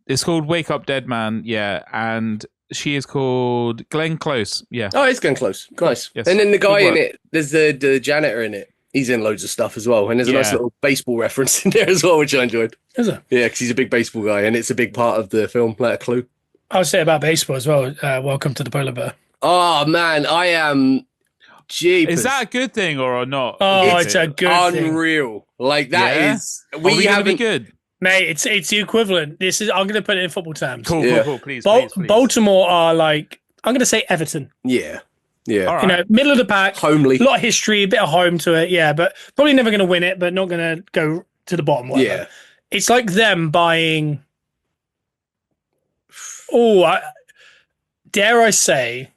It's called Wake Up Dead Man, yeah, and she is called Glenn Close, yeah. Oh, it's Glenn Close. Nice. Yes. And then the guy Good in work. it, there's the janitor in it. He's in loads of stuff as well. And there's a nice Yeah. little baseball reference in there as well, which I enjoyed. Is it? Yeah, because he's a big baseball guy, and it's a big part of the film, like a clue. I would say about baseball as well. Welcome to the polar bear. Oh, man, I am... Jeepers. Is that a good thing or not? Oh, Is it's it? a good thing. unreal. Like, that Yeah? is... Are we gonna be haven't... good? Mate, it's the equivalent. This is. I'm going to put it in football terms. Cool, Yeah. cool, please, please. Baltimore are like. I'm going to say Everton. Yeah. All right. You know, middle of the pack. Homely. A lot of history, a bit of home to it. Yeah, but probably never going to win it. But not going to go to the bottom. Whatever. Yeah. It's like them buying. Dare I say,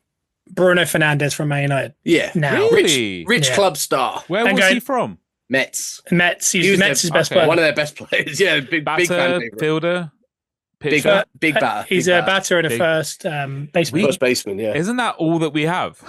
Bruno Fernandes from Man United. Yeah. Now, Really? Rich Yeah. club star. Where And was going- he from? Mets. Mets. He He's was Mets' their- best okay. player. One of their best players. Yeah, big fan Batter, favorite. fielder, Big, pitcher. big batter. He's big a batter and a Big- first baseman. First baseman, yeah. Isn't that all that we have?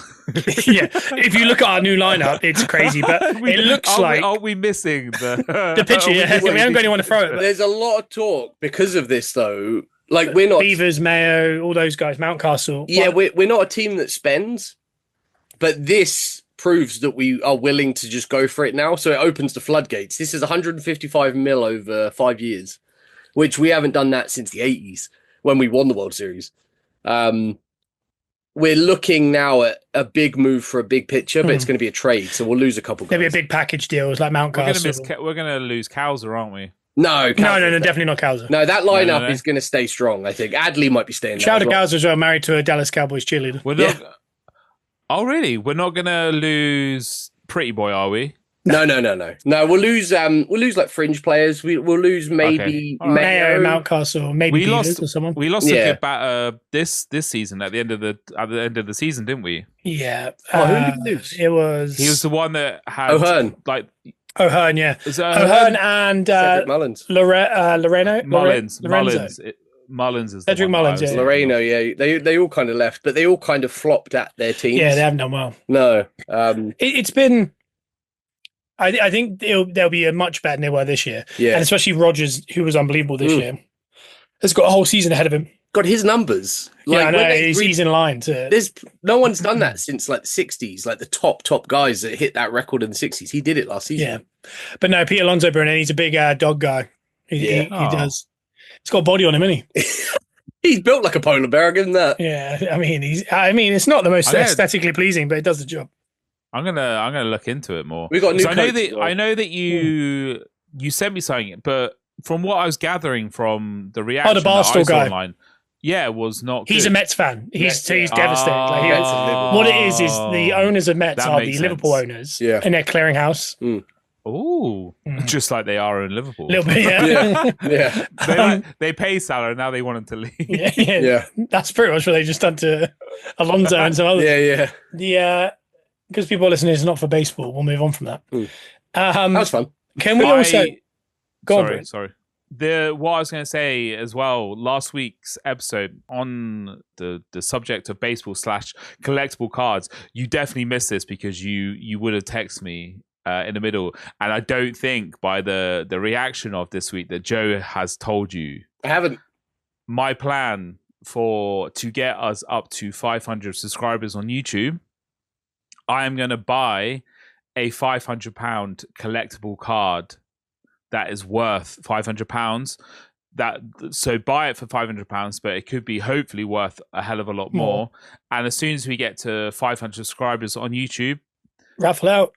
Yeah, if you look at our new lineup, it's crazy, but it looks like Are we missing the the pitcher. Yeah, we haven't got anyone to throw it. But There's a lot of talk because of this, though. Like, we're not... Beavers, Mayo, all those guys, Mountcastle. Yeah, we're not a team that spends, but this proves that we are willing to just go for it now. So it opens the floodgates. This is 155 mil over 5 years, which we haven't done that since the 80s when we won the World Series. We're looking now at a big move for a big pitcher, but it's going to be a trade, so we'll lose a couple. Maybe a guys. big package deal, like Mountcastle. we're gonna lose Cowser, aren't we? No, No, definitely not Cowser. No, that lineup No. is going to stay strong. I think Adley might be staying. Shout out to there as well. Cowser as well, married to a Dallas Cowboys cheerleader. We're not. Oh, really? We're not gonna lose Pretty Boy, are we? No. We'll lose like fringe players. We'll lose maybe Okay. All right. Mayo, Mayo. Mountcastle, maybe We Beavers lost- or someone. We lost a Yeah. good batter this season at the end of the season, didn't we? Yeah. Oh, who did we lose? It was... He was the one that had O'Hearn. like O'Hearn, yeah. is it O'Hearn and Cedric Mullins. Lorenzo. Mullins. Lorenzo. Mullins is the Cedric one that I Mullins, was yeah. thinking of. Loreno, yeah, they all kind of left, but they all kind of flopped at their teams. Yeah, they haven't done well. No, It's been... I think they'll be a much better than they were this year. yeah. And especially Rogers, who was unbelievable this year, has got a whole season ahead of him. God, his numbers. Yeah, I when know. they He's in line to... there's no one's done that since like the 60s. Like the top guys that hit that record in the 60s. He did it last season. Yeah. But no, Pete Alonso, Bruno, he's a big dog guy. He Oh. does. He's got a body on him, isn't he? He's built like a polar bear. I'll give him that. Yeah. I mean, it's not the most I know. aesthetically pleasing, but it does the job. I'm gonna look into it more. We got a new So I know coach as well. that you sent me something, but from what I was gathering from the reaction that I Barstool saw guy. online, was not. He's good. a Mets fan. He's Mets, devastated. Like, what it is the owners of Mets That are the makes Liverpool sense. owners, Yeah. and they're clearing house. Ooh, just like they are in Liverpool. A little bit, yeah. Yeah. They pay Salah, and now they want him to leave. Yeah. That's pretty much what they just done to Alonso and some others. Yeah. Because people are listening, it's not for baseball. We'll move on from that. That was fun. Can we also go on? Sorry. What I was going to say as well, last week's episode on the subject of baseball / collectible cards, you definitely missed this because you would have texted me in the middle, and I don't think by the reaction of this week that Joe has told you. I haven't. My plan to get us up to 500 subscribers on YouTube, I am going to buy a £500 collectible card that is worth £500. So buy it for £500, but it could be hopefully worth a hell of a lot more. And as soon as we get to 500 subscribers on YouTube, raffle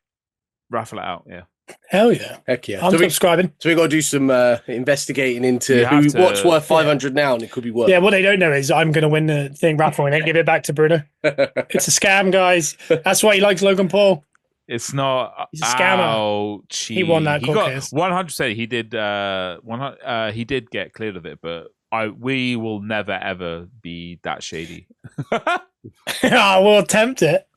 it out. Yeah. Hell yeah. Heck yeah. I'm subscribing. So we've got to do some investigating into what's worth 500 now, and it could be worth. Yeah, what they don't know is I'm going to win the thing raffle and then give it back to Bruno. It's a scam, guys. That's why he likes Logan Paul. It's not. He's a scammer. Ouchie. He won that He court got case. 100%. He did. He did get cleared of it, but we will never ever be that shady. We'll attempt it.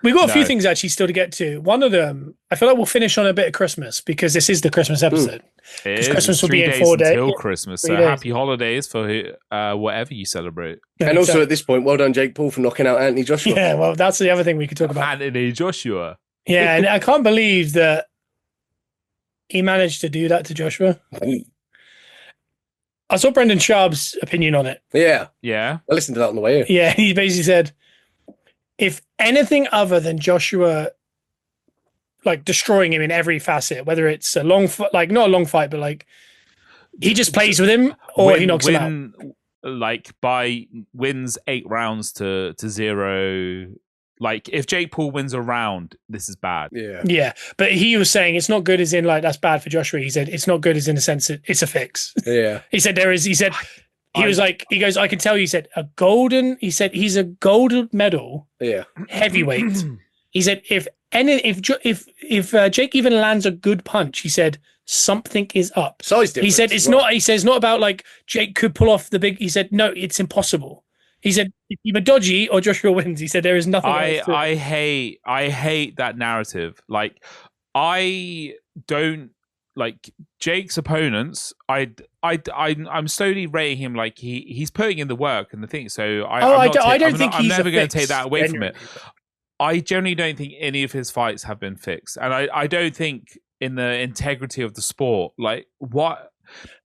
We've got a few things actually still to get to. One of them, I feel like we'll finish on a bit of Christmas because this is the Christmas episode. Christmas will be in 4 days until Christmas. So happy holidays for whatever you celebrate. And also at this point, well done, Jake Paul, for knocking out Anthony Joshua. Yeah, well, that's the other thing we could talk about. Anthony Joshua. Yeah, and I can't believe that he managed to do that to Joshua. I saw Brendan Sharp's opinion on it. Yeah. I listened to that on the way here. Yeah, he basically said, if anything other than Joshua, like destroying him in every facet, whether it's a long, not a long fight, but like he just plays with him or he knocks him out. Like wins 8 rounds to 0. Like if Jake Paul wins a round, this is bad. Yeah, but he was saying it's not good as in like that's bad for Joshua. He said it's not good as in the sense that it's a fix. Yeah. He said he was like, he goes, I can tell you, he said he's a gold medal heavyweight. He said if Jake even lands a good punch, he said something is up. Size difference. He said it's not. He says not about like Jake could pull off the big. He said no, it's impossible. He said if either dodgy or Joshua wins. He said there is nothing. I hate that narrative. Like I don't like Jake's opponents. I'm slowly rating him like he's putting in the work and the thing. So I'm never going to take that away from it. I generally don't think any of his fights have been fixed, and I don't think in the integrity of the sport. Like what?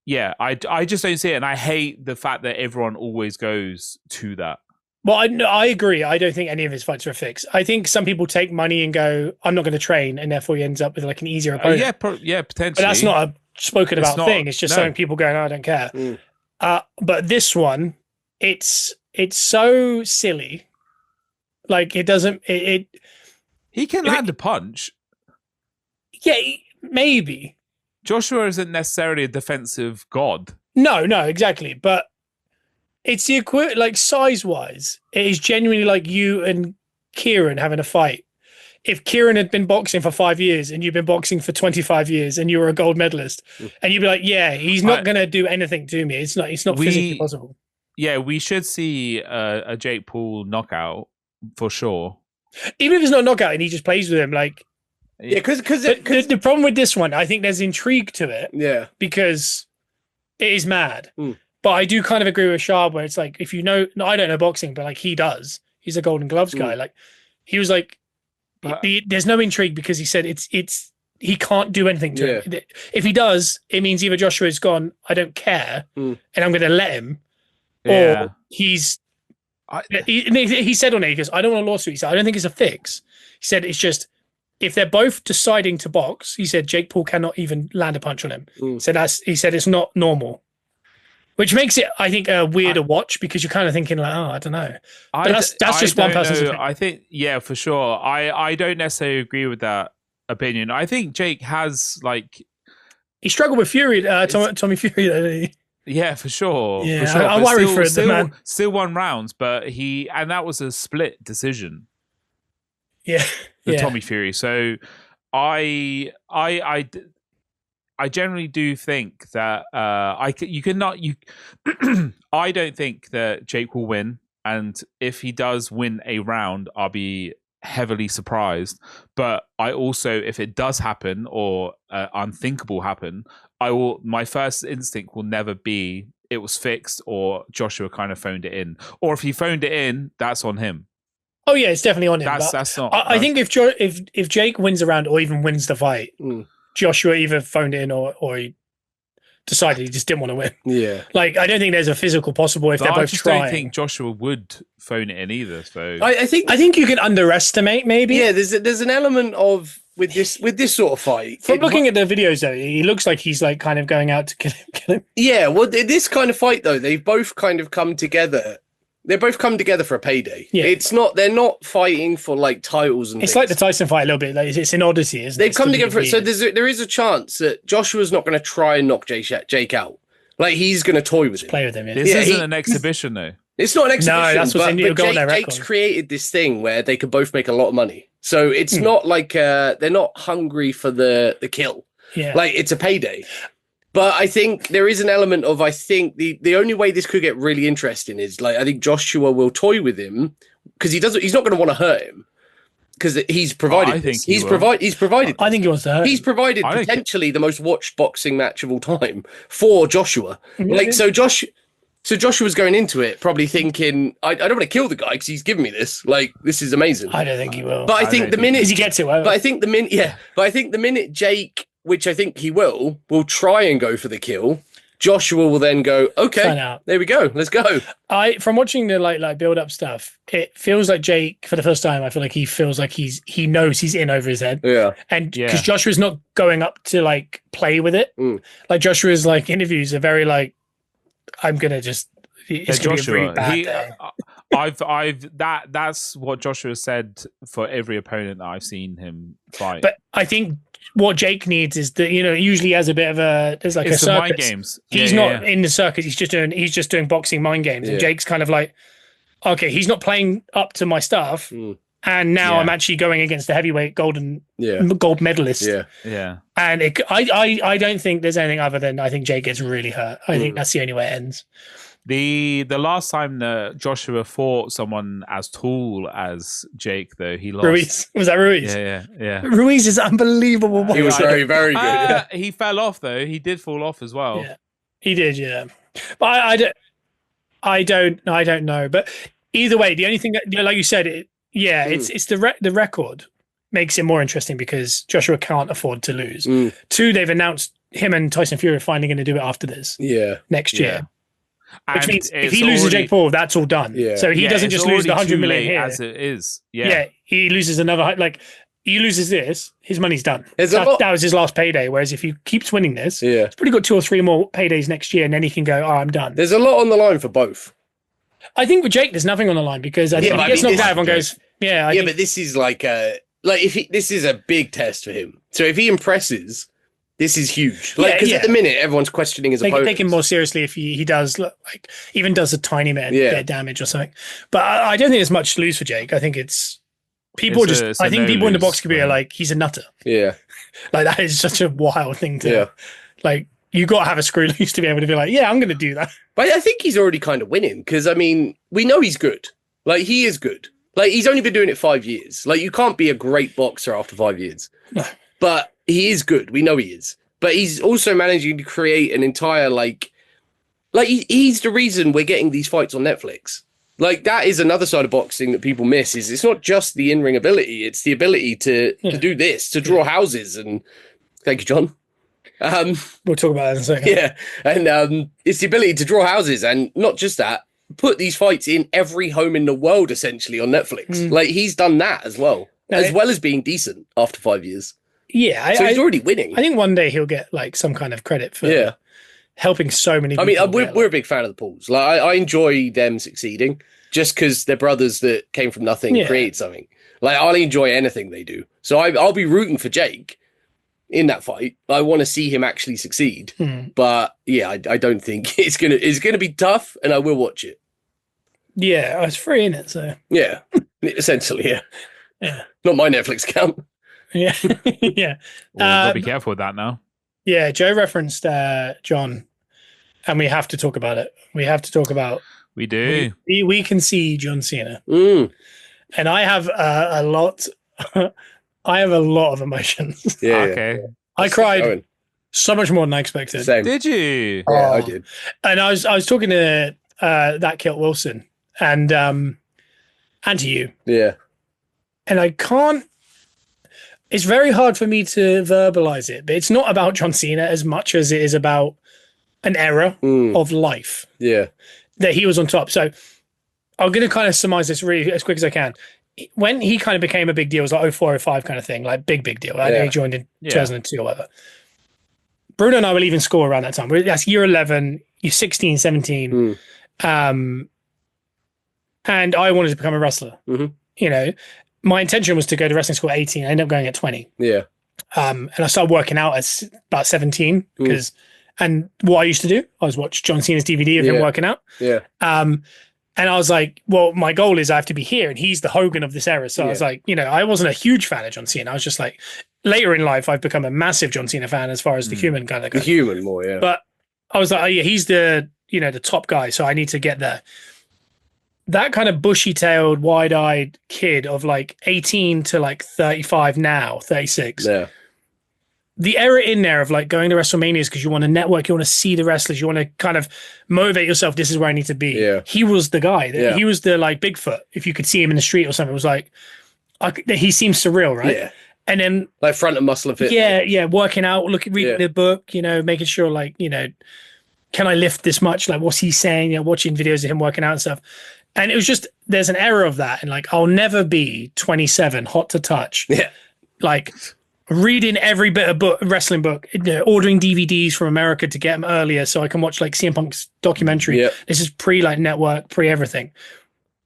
Yeah, I just don't see it, and I hate the fact that everyone always goes to that. Well, I agree. I don't think any of his fights are fixed. I think some people take money and go, "I'm not going to train," and therefore he ends up with like an easier opponent. Yeah, potentially. But that's not a spoken about thing. It's just something people going, "I don't care." But this one, it's so silly. Like it doesn't. He can land a punch. Yeah, maybe. Joshua isn't necessarily a defensive god. No, exactly. But it's the equivalent, like size-wise, it is genuinely like you and Kieran having a fight. If Kieran had been boxing for 5 years and you've been boxing for 25 years and you were a gold medalist, and you'd be like, yeah, he's not going to do anything to me. It's not physically possible. Yeah, we should see a Jake Paul knockout for sure. Even if it's not a knockout and he just plays with him, like... Yeah, because the problem with this one, I think there's intrigue to it. Yeah, because it is mad. But I do kind of agree with Sharp where it's like if you know, I don't know boxing, but like he does. He's a Golden Gloves guy. Like he was like, there's no intrigue because he said it's he can't do anything to him. If he does, it means either Joshua's gone, I don't care, and I'm going to let him, or he's. He said on it, he goes, I don't want a lawsuit. He said, I don't think it's a fix. He said it's just. If they're both deciding to box, he said Jake Paul cannot even land a punch on him. So he said it's not normal, which makes it, I think, a weirder watch because you're kind of thinking like, I don't know. But that's just one person's opinion. I think, yeah, for sure. I don't necessarily agree with that opinion. I think Jake has like he struggled with Fury, Tommy Fury. Yeah, for sure. Yeah, for sure. I But worry for it, man. Still won rounds, but and that was a split decision. Yeah, The Tommy Fury. So I generally do think that I don't think that Jake will win, and if he does win a round, I'll be heavily surprised. But I also, if it does happen or unthinkable happen, my first instinct will never be it was fixed or Joshua kind of phoned it in, or if he phoned it in, that's on him. Oh yeah, it's definitely on him. That's not. I think if Jake wins a round or even wins the fight, Joshua either phoned it in or he decided he just didn't want to win. Yeah. Like, I don't think there's a physical possible if they're both trying. I don't think Joshua would phone it in either. So I think you can underestimate maybe. Yeah, there's an element of with this sort of fight. From looking at the videos though, he looks like he's like kind of going out to kill him. Yeah, well, this kind of fight though, they've both kind of come together. They're both come together for a payday. Yeah. They're not fighting for like titles and it's things. like the Tyson fight a little bit. Like, it's an odyssey, isn't it? They've come together for it. So there is a chance that Joshua's not going to try and knock Jake out. Like, he's going to toy with him. Play with him, yeah. This isn't an exhibition though. It's not an exhibition. No, that's what's but Jake's created this thing where they could both make a lot of money. So it's not like they're not hungry for the kill. Yeah. Like, it's a payday. But I think there is an element of, I think the only way this could get really interesting is, like, I think Joshua will toy with him because he's not going to want to hurt him because he's provided this. He's provided. I think he wants to hurt him. He's provided potentially the most watched boxing match of all time for Joshua. Like, so Joshua's going into it probably thinking, I don't want to kill the guy because he's giving me this. Like, this is amazing. I don't think he will. But I think the minute he gets it, but I think the minute Jake, which I think he will try and go for the kill, Joshua will then go, okay, there we go, let's go. From watching the like build up stuff, it feels like Jake, for the first time, I feel like he feels like he knows he's in over his head. Yeah. And because Joshua's not going up to like play with it. Like, Joshua's like interviews are very like, I'm gonna just it's gonna be a really bad day. That's what Joshua said for every opponent that I've seen him fight. But I think what Jake needs is that, usually has a bit of there's like a circus. Mind games. He's not in the circus. He's just doing boxing mind games. And Jake's kind of like, okay, he's not playing up to my stuff. And now I'm actually going against the heavyweight gold medalist. Yeah. And I don't think there's anything other than I think Jake gets really hurt. I think that's the only way it ends. The last time that Joshua fought someone as tall as Jake, though, he lost. Ruiz. Was that Ruiz? Yeah. Ruiz is unbelievable. He was very, very good. He fell off, though. He did fall off as well. Yeah, he did, yeah. But I don't know. But either way, the only thing that, like you said, it's the record makes it more interesting because Joshua can't afford to lose. 2, they've announced him and Tyson Fury are finally going to do it after this. Yeah. Next year. Which means if he loses Jake Paul, that's all done. Yeah. So he doesn't just lose the 100 million here. As it is. Yeah. He loses another, like, he loses this, his money's done. That was his last payday. Whereas if he keeps winning this, he's probably got 2 or 3 more paydays next year, and then he can go, I'm done. There's a lot on the line for both. I think with Jake, there's nothing on the line because I think if he gets knocked out, everyone goes, but this is like this is a big test for him. So if he impresses, this is huge. Like, because at the minute, everyone's questioning his opponent. Take him more seriously if he does, like, even does a tiny bit of damage or something. But I don't think there's much to lose for Jake. I think people in the box community are like, he's a nutter. Yeah. Like, that is such a wild thing to, like, you got to have a screw loose to be able to be like, yeah, I'm going to do that. But I think he's already kind of winning because, I mean, we know he's good. Like, he is good. Like, he's only been doing it 5 years. Like, you can't be a great boxer after 5 years. No. But he is good. We know he is. But he's also managing to create an entire, he's the reason we're getting these fights on Netflix. Like, that is another side of boxing that people miss, is it's not just the in-ring ability. It's the ability to do this, to draw houses. And thank you, John. We'll talk about that in a second. Yeah. And it's the ability to draw houses. And not just that, put these fights in every home in the world, essentially, on Netflix. Like, he's done that as well. As well as being decent after 5 years. Yeah. So he's already winning. I think one day he'll get, like, some kind of credit for helping so many people. I mean, we're a big fan of the Pauls. Like, I enjoy them succeeding just because they're brothers that came from nothing and created something. Like, I'll enjoy anything they do. So I'll be rooting for Jake in that fight. I want to see him actually succeed. But yeah, I don't think it's gonna be tough, and I will watch it. Yeah, it's free, isn't it? So Yeah, essentially, yeah. Yeah. Not my Netflix account. Yeah. Yeah. Gotta be careful with that now. Yeah, Joe referenced John, and we have to talk about it. We have to talk about. We do. We can see John Cena, and I have a lot. I have a lot of emotions. Yeah. Okay. I cried so much more than I expected. Same. Did you? Yeah, I did. And I was talking to that Kilt Wilson and to you. Yeah. And I can't. It's very hard for me to verbalize it, but it's not about John Cena as much as it is about an era of life. Yeah. That he was on top. So I'm going to kind of surmise this really as quick as I can. When he kind of became a big deal, it was like 04, 05 kind of thing, like big deal. Like he joined in 2002 or whatever. Bruno and I were leaving school around that time. That's year 11, you're 16, 17. And I wanted to become a wrestler. You know, my intention was to go to wrestling school at 18. I ended up going at 20. Yeah. And I started working out at about 17 because, and what I used to do, I was watch John Cena's DVD of him working out. Yeah. And I was like, well, my goal is I have to be here. And he's the Hogan of this era. So I was like, you know, I wasn't a huge fan of John Cena. I was just like, later in life, I've become a massive John Cena fan as far as the human kind of goes. The human more, yeah. But I was like, oh, yeah, he's the, you know, the top guy. So I need to get there. That kind of bushy-tailed, wide-eyed kid of like 18 to like 35 now, 36. Yeah. The era in there of like going to WrestleManias because you want to network, you want to see the wrestlers, you want to kind of motivate yourself. This is where I need to be. Yeah. He was the guy. He was the like Bigfoot. If you could see him in the street or something, it was like, he seems surreal, right? Yeah. And then like front and muscle and fit. Yeah. Working out, reading the book, you know, making sure like, you know, can I lift this much? Like, what's he saying? You know, watching videos of him working out and stuff. And it was just, there's an era of that. And like, I'll never be 27, hot to touch. Yeah. Like, reading every bit of wrestling book, you know, ordering DVDs from America to get them earlier so I can watch like CM Punk's documentary. Yep. This is pre like network, pre everything.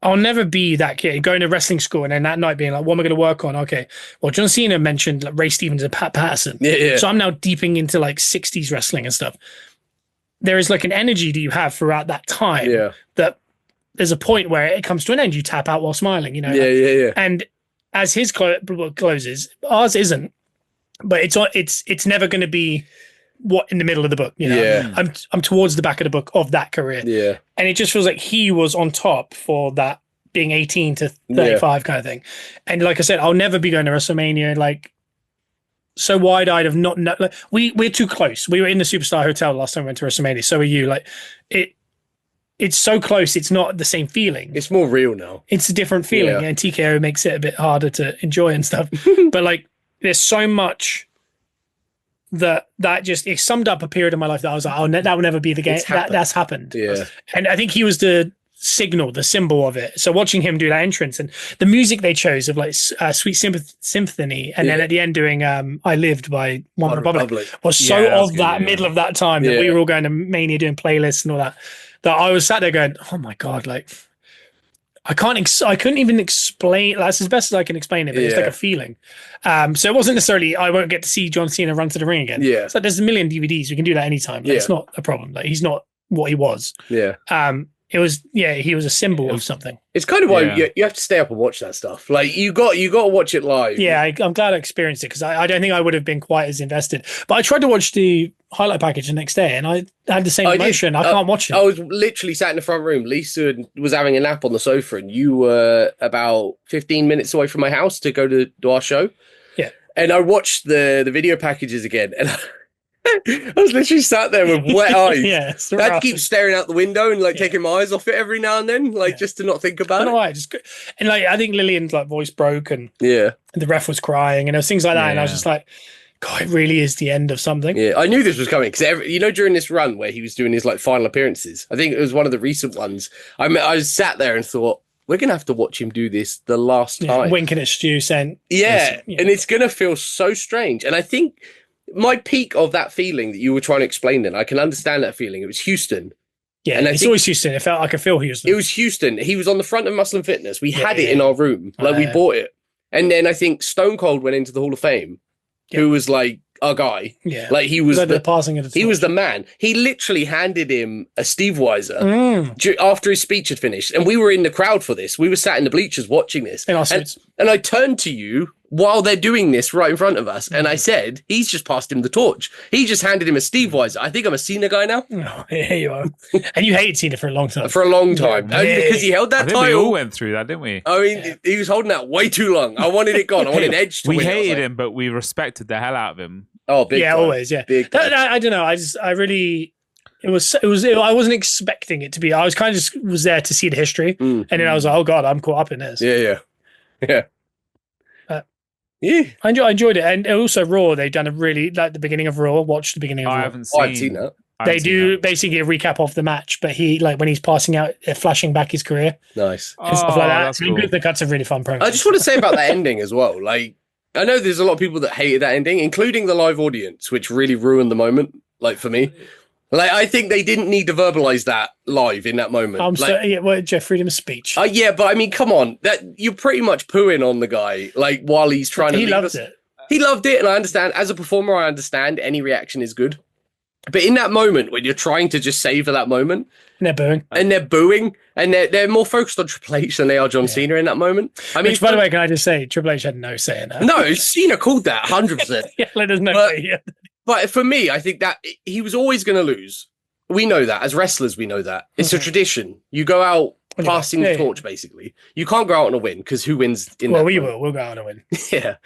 I'll never be that kid going to wrestling school and then that night being like, what am I going to work on? Okay. Well, John Cena mentioned like Ray Stevens and Pat Patterson. Yeah. So I'm now deeping into like 60s wrestling and stuff. There is like an energy that you have throughout that time that there's a point where it comes to an end. You tap out while smiling, you know? Yeah. And as his book closes, ours isn't. But it's never going to be what in the middle of the book, you know. Yeah. I'm towards the back of the book of that career. Yeah. And it just feels like he was on top for that being 18 to 35 kind of thing. And like I said, I'll never be going to WrestleMania like so wide-eyed of not like, we're too close. We were in the Superstar Hotel last time we went to WrestleMania. So are you. Like it's so close, it's not the same feeling. It's more real now. It's a different feeling. And TKO makes it a bit harder to enjoy and stuff. But like there's so much that just it summed up a period of my life that I was like, oh, that will never be the game. That's happened. Yeah. And I think he was the signal, the symbol of it. So watching him do that entrance and the music they chose of like Sweet Symphony and then at the end doing I Lived by One Republic was so of that middle of that time that we were all going to Mania doing playlists and all that I was sat there going, oh my God, like I couldn't even explain. That's as best as I can explain it, but it's like a feeling. So it wasn't necessarily I won't get to see John Cena run to the ring again. Yeah. It's like there's a million DVDs. We can do that anytime. Like, it's not a problem. Like he's not what he was. Yeah. It was he was a symbol of something. It's kind of why you have to stay up and watch that stuff. Like you got to watch it live. Yeah, I'm glad I experienced it because I don't think I would have been quite as invested. But I tried to watch the highlight package the next day and I had the same emotion. I can't watch it. I was literally sat in the front room. Lisa was having a nap on the sofa and you were about 15 minutes away from my house to go to our show. Yeah. And I watched the video packages again and I was literally sat there with wet eyes. I had to keep staring out the window and like taking my eyes off it every now and then, like just to not think about it. Why. And like I think Lillian's like voice broke and the ref was crying and there was things like that. And I was just like, God, it really is the end of something. Yeah, I knew this was coming because during this run where he was doing his like final appearances, I think it was one of the recent ones. I sat there and thought, we're gonna have to watch him do this the last time. Winking at Stu saying, and it's gonna feel so strange. And I think my peak of that feeling that you were trying to explain then, I can understand that feeling. It was Houston. Yeah, and it's always Houston. It felt like I feel Houston. It was Houston. He was on the front of Muscle and Fitness. We had it in our room. Like we bought it. And then I think Stone Cold went into the Hall of Fame, who was like our guy. Yeah. Like he was the passing of the torch. He was the man. He literally handed him a Steve Weiser after his speech had finished. And we were in the crowd for this. We were sat in the bleachers watching this. In our suits. And I turned to you while they're doing this right in front of us. And I said, he's just passed him the torch. He just handed him a Steve Weiser. I think I'm a Cena guy now. No, here you are. And you hated Cena for a long time. For a long time. Yeah. Only because he held that I think we title. all went through that, didn't we? I mean, he was holding that way too long. I wanted it gone. I wanted Edge to We win. hated him, but we respected the hell out of him. Oh, big time. Always, yeah. Big time. I don't know. I wasn't expecting it to be. I was kind of just was there to see the history, and then I was like, oh god, I'm caught up in this. Yeah. Yeah. I enjoyed it, and also Raw. They've done a really like the beginning of Raw. Watch the beginning of Raw. I haven't seen, I've seen that. They do basically a recap of the match, but he like when he's passing out, flashing back his career Nice. and stuff like that. That's cool. The cuts are really fun. Promo. I just want to say about that ending as well. Like, I know there's a lot of people that hated that ending, including the live audience, which really ruined the moment. Like for me, like I think they didn't need to verbalize that live in that moment. Jeff Freedom's speech. Yeah, but I mean, come on, that you're pretty much pooing on the guy, like while he's trying to. He leave loved us. it. He loved it, and I understand. As a performer, I understand any reaction is good. But in that moment, when you're trying to just savor that moment, And they're booing, and they're more focused on Triple H than they are John Cena in that moment. I mean, Which, by the way, can I just say, Triple H had no say in that. no, Cena called that 100%. Yeah, there's no But- say. Yeah. But for me, I think that he was always going to lose. We know that as wrestlers, we know that it's a tradition. You go out passing the torch, basically. You can't go out on a win because who wins in Well, that we moment? will. We'll go out and win. Yeah,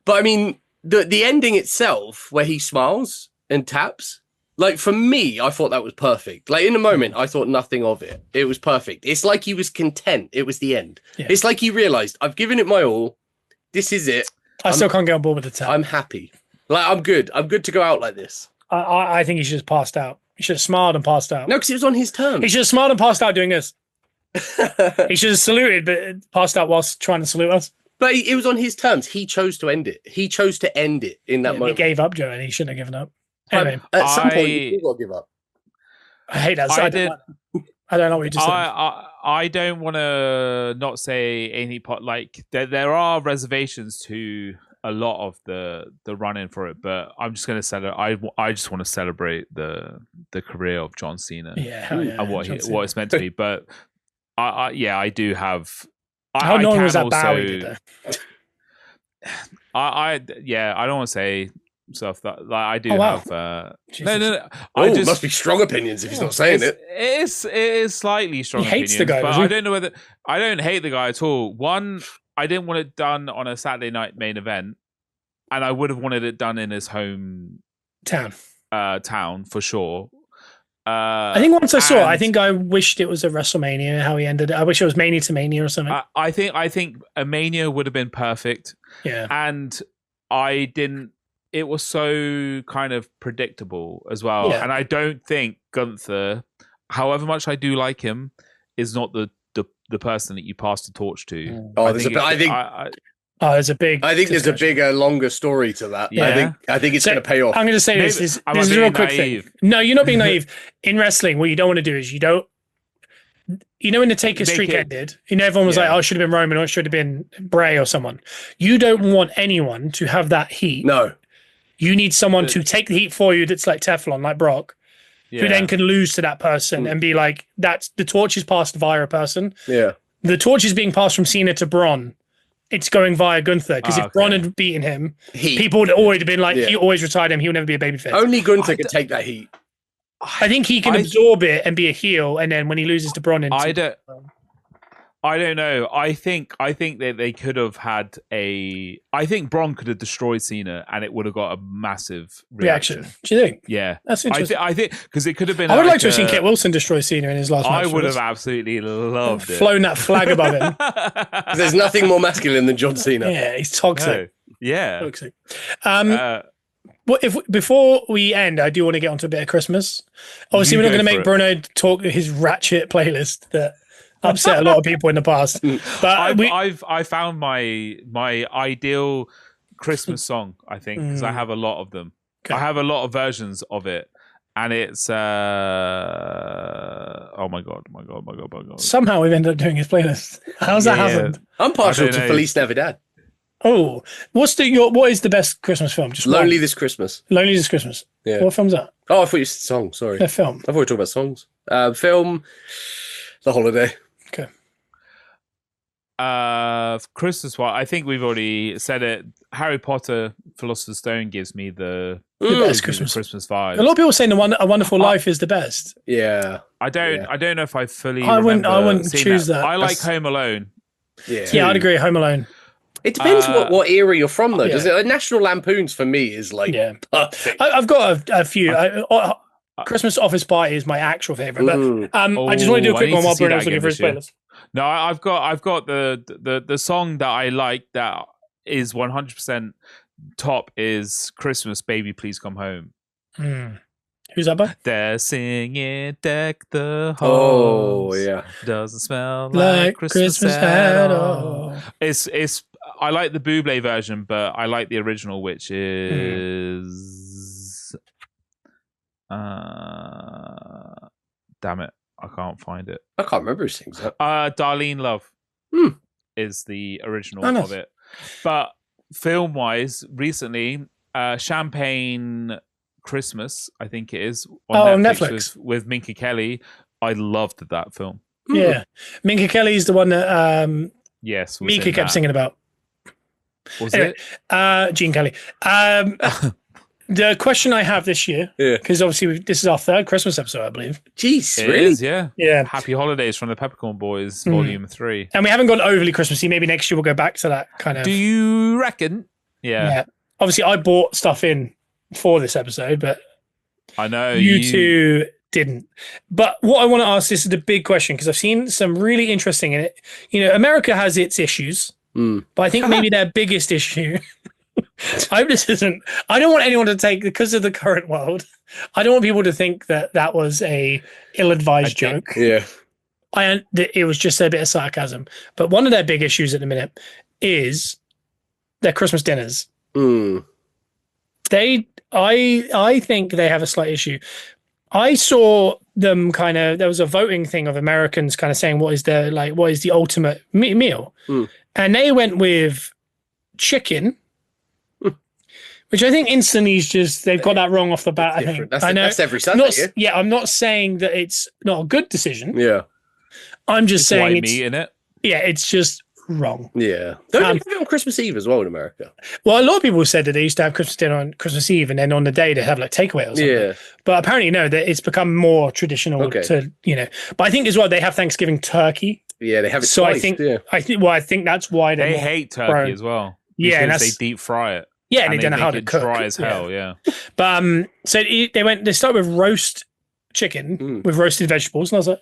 but I mean, the ending itself, where he smiles and taps, like for me, I thought that was perfect. Like in the moment, I thought nothing of it. It was perfect. It's like he was content. It was the end. Yeah. It's like he realized, I've given it my all. This is it. I still can't get on board with the tap. I'm happy. Like I'm good. I'm good to go out like this. I think he should have passed out. He should have smiled and passed out. No, because it was on his He terms. should have smiled and passed out doing this. He should have saluted, but passed out whilst trying to salute us. But it was on his terms. He chose to end it. He chose to end it in that He moment. gave up, Joe, and he shouldn't have given up. Anyway, At some point, you got to give up. I hate that. I don't know what you just said. I don't want to not say any part. Like there are reservations to a lot of the run-in for it, but I'm just going to celebrate. I just want to celebrate the career of John Cena and what it's meant to be. But I do have. How long was that also, bow he did there? I don't want to say stuff that like I do have. No. It must be strong opinions if he's not saying it. It is slightly strong. He hates the guy, but does he? I don't know whether I don't hate the guy at all. One, I didn't want it done on a Saturday night main event, and I would have wanted it done in his home town for sure. I think once I saw it, I think I wished it was a WrestleMania. How he ended it. I wish it was Mania to Mania or something. I think a Mania would have been perfect. Yeah, and I didn't. It was so kind of predictable as well, and I don't think Gunther, however much I do like him, is not the person that you pass the torch to. Oh, there's a bigger, longer story to that. Yeah. I think it's going to pay off. I'm going to say this is a real quick thing. No, you're not being naive. In wrestling, what you don't want to do is when the Taker streak ended, everyone was like, oh, it should have been Roman or it should have been Bray or someone. You don't want anyone to have that heat. No. You need someone to take the heat for you that's like Teflon, like Brock, who then can lose to that person and be like, that's the torch is passed via a person. Yeah. The torch is being passed from Cena to Braun. It's going via Gunther because if Braun had beaten him, people would always have been like, he always retired him. He would never be a babyface. Only Gunther could take that heat. I think he can absorb it and be a heel, and then when he loses to Braun, I don't know. I think that they could have had I think Braun could have destroyed Cena, and it would have got a massive reaction. Do you think? Yeah, that's interesting. I think because it could have been. I would like to have seen Kit Wilson destroy Cena in his last match. I would have absolutely loved it. Flown that flag above him. There's nothing more masculine than John Cena. Yeah, he's toxic. No. Yeah. Toxic. Before we end, I do want to get onto a bit of Christmas. Obviously, we're not going to make Bruno talk his ratchet playlist that upset a lot of people in the past. But I found my ideal Christmas song, I think, because I have a lot of them. Okay. I have a lot of versions of it, and it's oh my god. Somehow we've ended up doing his playlist. How's that happened? I'm partial to Feliz Navidad. Oh, what is the best Christmas film? Just Lonely one. This Christmas. Lonely This Christmas. Yeah. What film's that? Oh, I thought you said song. Sorry. A film. I thought we were talking about songs. Film, The Holiday. Okay. Christmas one. I think we've already said it. Harry Potter, Philosopher's Stone gives me the best Christmas vibe. A lot of people saying A Wonderful Life is the best. Yeah. I don't know if I fully. I wouldn't seeing choose that. I like Home Alone. Yeah, I'd agree. Home Alone. It depends what era you're from, though. Yeah. Does it? National Lampoons for me is like perfect. I've got a few. Christmas Office Party is my actual favorite. But I just want to do a quick one while Bruno's looking for his playlist. No, I've got the song that I like that is 100% top is Christmas Baby Please Come Home. Who's that by? They're singing Deck the Halls. Oh yeah, doesn't smell like Christmas at all. It's I like the Bublé version, but I like the original, which is damn it, I can't find it. I can't remember who sings that. Darlene Love is the original of it. But film wise, recently, Champagne Christmas, I think it is on Netflix. With Minka Kelly. I loved that film. Yeah, Minka Kelly is the one that Mika kept singing about. Was it? Gene Kelly. The question I have this year, because obviously this is our third Christmas episode, I believe. Jeez, it really? Is, yeah. Yeah. Happy Holidays from the Peppercorn Boys, Volume 3. And we haven't gone overly Christmassy. Maybe next year we'll go back to that kind of. Do you reckon? Yeah. Obviously, I bought stuff in for this episode, but I know you two didn't. But what I want to ask, this is the big question, because I've seen some really interesting in it. You know, America has its issues, but I think maybe their biggest issue. I hope this isn't. I don't want anyone to take, because of the current world, I don't want people to think that was a ill-advised joke. Yeah. It was just a bit of sarcasm. But one of their big issues at the minute is their Christmas dinners. I think they have a slight issue. I saw them there was a voting thing of Americans kind of saying what is the ultimate meal, and they went with chicken, which I think instantly is just they've got that wrong off the bat. I think that's every Sunday. I'm not saying that it's not a good decision. Yeah, I'm just saying it's meat in it. Yeah, it's just wrong. Yeah, don't they have it on Christmas Eve as well in America? Well, a lot of people said that they used to have Christmas dinner on Christmas Eve, and then on the day they have like takeaway or something. Yeah, but apparently no, that it's become more traditional to But I think as well they have Thanksgiving turkey. Yeah, they have it. So twice, I think that's why they hate turkey as well. Yeah, and they deep fry it. Yeah, and they don't know how to cook. Dry as hell. Yeah. But so they started with roast chicken with roasted vegetables, and I was like,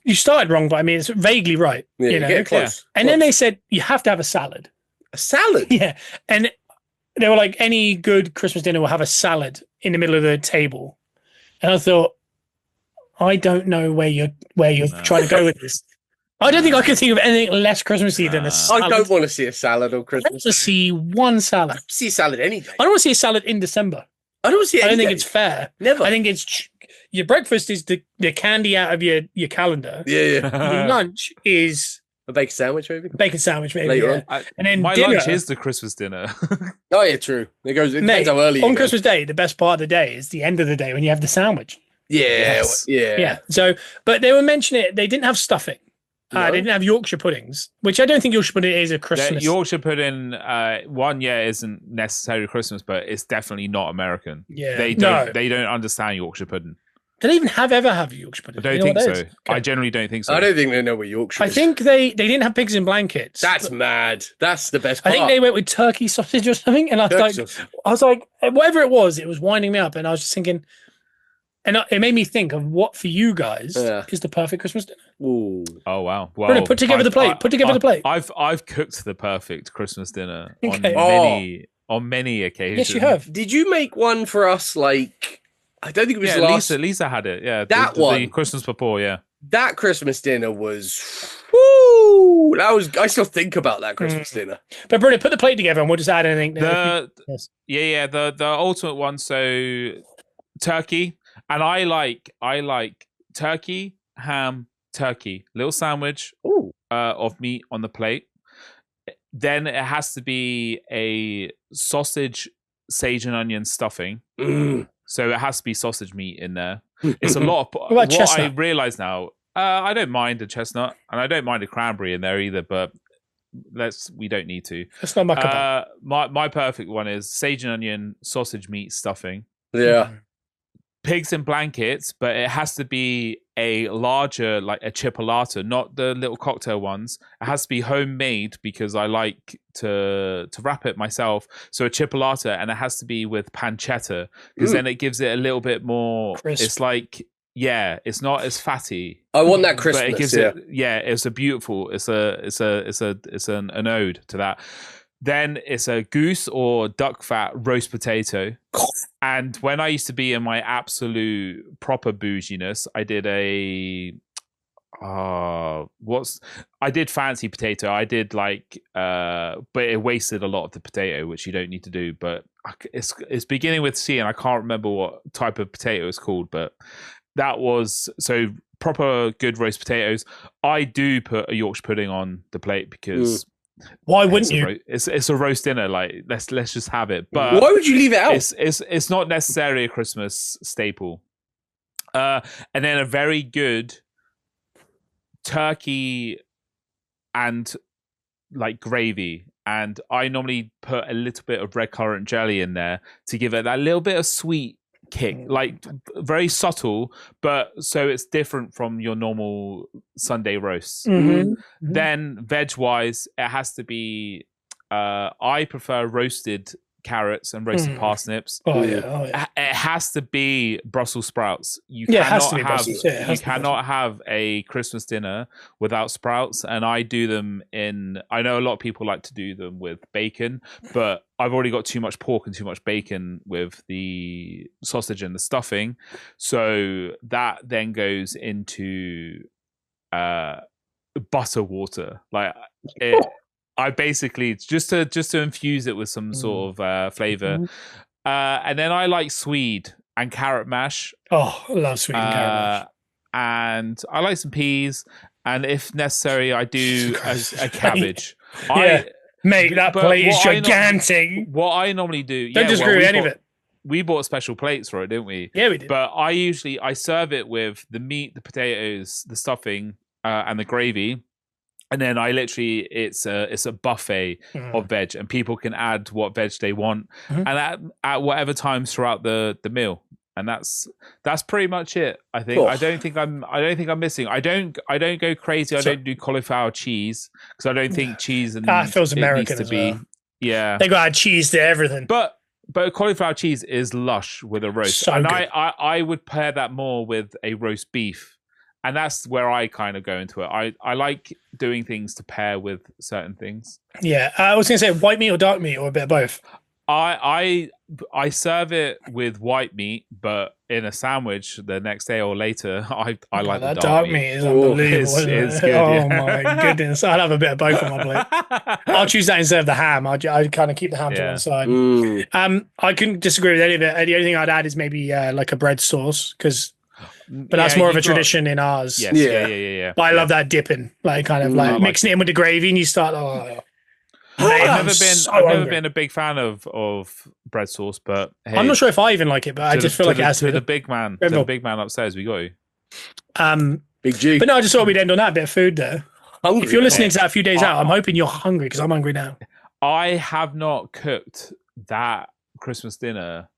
you started wrong, but I mean, it's vaguely right. Yeah, you get close. And then they said, you have to have a salad. A salad? Yeah. And they were like, any good Christmas dinner will have a salad in the middle of the table. And I thought, I don't know where you're trying to go with this. I don't think I can think of anything less Christmassy than a salad. I don't want to see a salad on Christmas. I want to see one salad. I don't see a salad any day. I don't want to see a salad in December. I don't see it. I don't think it's fair. Never. I think it's your breakfast is the candy out of your calendar. Yeah. Your lunch is a bacon sandwich, maybe. Later on. And then my dinner, lunch is the Christmas dinner. Oh yeah, true. It depends how early. On Christmas Day, the best part of the day is the end of the day when you have the sandwich. Yeah. Yeah. So, but they were mentioning it. They didn't have stuffing. No. They didn't have Yorkshire puddings, which I don't think Yorkshire pudding is a Christmas. Yorkshire pudding, isn't necessarily Christmas, but it's definitely not American. Yeah, they don't understand Yorkshire pudding. Do they even ever have Yorkshire pudding? I don't think so. Okay. I generally don't think so. I don't think they know what Yorkshire is. I think they didn't have pigs in blankets. That's mad. That's the best part. I think they went with turkey sausage or something, and I was like, whatever it was winding me up, and I was just thinking. And it made me think of what for you guys is the perfect Christmas dinner. Ooh. Oh wow! Well, Bruno, put together the plate. I've cooked the perfect Christmas dinner on many occasions. Yes, you have. Did you make one for us? Like, I don't think it was last. Lisa had it. Yeah, the Christmas before. Yeah, that Christmas dinner was. Woo! I still think about that Christmas dinner. But Bruno, put the plate together, and we'll just add anything. The ultimate one. So turkey. And I like turkey, ham, turkey, little sandwich of meat on the plate. Then it has to be a sausage, sage and onion stuffing. So it has to be sausage meat in there. It's a lot of what I realize now. I don't mind a chestnut, and I don't mind a cranberry in there either. But we don't need to. That's not much about. My perfect one is sage and onion, sausage meat stuffing. Yeah. Pigs in blankets, but it has to be a larger, like a chipolata, not the little cocktail ones. It has to be homemade because I like to wrap it myself. So a chipolata, and it has to be with pancetta because then it gives it a little bit more. Crisp. It's like, yeah, it's not as fatty. I want that crispness. But it gives it, it's a beautiful. It's an ode to that. Then it's a goose or duck fat roast potato. And when I used to be in my absolute proper bouginess, I did I did fancy potato. I did like but it wasted a lot of the potato, which you don't need to do. But it's beginning with C, and I can't remember what type of potato it's called, but that was so proper good roast potatoes. I do put a Yorkshire pudding on the plate because why wouldn't you? It's a roast dinner. Like let's just have it. But why would you leave it out? It's not necessarily a Christmas staple. And then a very good turkey and like gravy. And I normally put a little bit of red currant jelly in there to give it that little bit of sweet kick, like very subtle, but so it's different from your normal Sunday roasts. Then veg wise, it has to be I prefer roasted carrots and roasted parsnips. It has to be Brussels sprouts. You cannot have a Christmas dinner without sprouts, and I do them in. I know a lot of people like to do them with bacon, but I've already got too much pork and too much bacon with the sausage and the stuffing, so that then goes into butter water. Like it. I basically just to infuse it with some sort of flavor, and then I like swede and carrot mash. Oh, I love swede and carrot mash. And I like some peas, and if necessary, I do a cabbage. Mate, that plate is gigantic. What I normally do, don't disagree with any of it. We bought special plates for it, didn't we? Yeah, we did. But I serve it with the meat, the potatoes, the stuffing, and the gravy. And then it's a buffet of veg, and people can add what veg they want, and at whatever times throughout the meal, and that's pretty much it. I think. I don't think I'm missing. I don't go crazy. I don't do cauliflower cheese because I don't think cheese and that feels American needs to be. Well. Yeah, they got to add cheese to everything. But cauliflower cheese is lush with a roast, so and good. I would pair that more with a roast beef. And that's where I kind of go into it. I like doing things to pair with certain things. Yeah, I was going to say white meat or dark meat or a bit of both. I serve it with white meat, but in a sandwich the next day or later, I like the dark meat. Is unbelievable. It's good, oh my goodness! I'll have a bit of both on my plate. I'll choose that instead of the ham. I kind of keep the ham to one side. I couldn't disagree with any of it. The only thing I'd add is maybe like a bread sauce but that's more of a tradition in ours. Yes, yeah. But I love that dipping, like kind of like mixing it in with the gravy, and you start. I've never been a big fan of bread sauce, but hey, I'm not sure if I even like it, but I just feel like it has to be the big man. To the big man upstairs, we got you. Big G. But no, I just thought we'd end on that bit of food there. Hungry, if you're listening to that a few days out, I'm hoping you're hungry because I'm hungry now. I have not cooked that Christmas dinner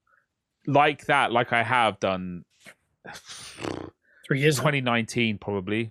like I have done 3 years 2019 probably.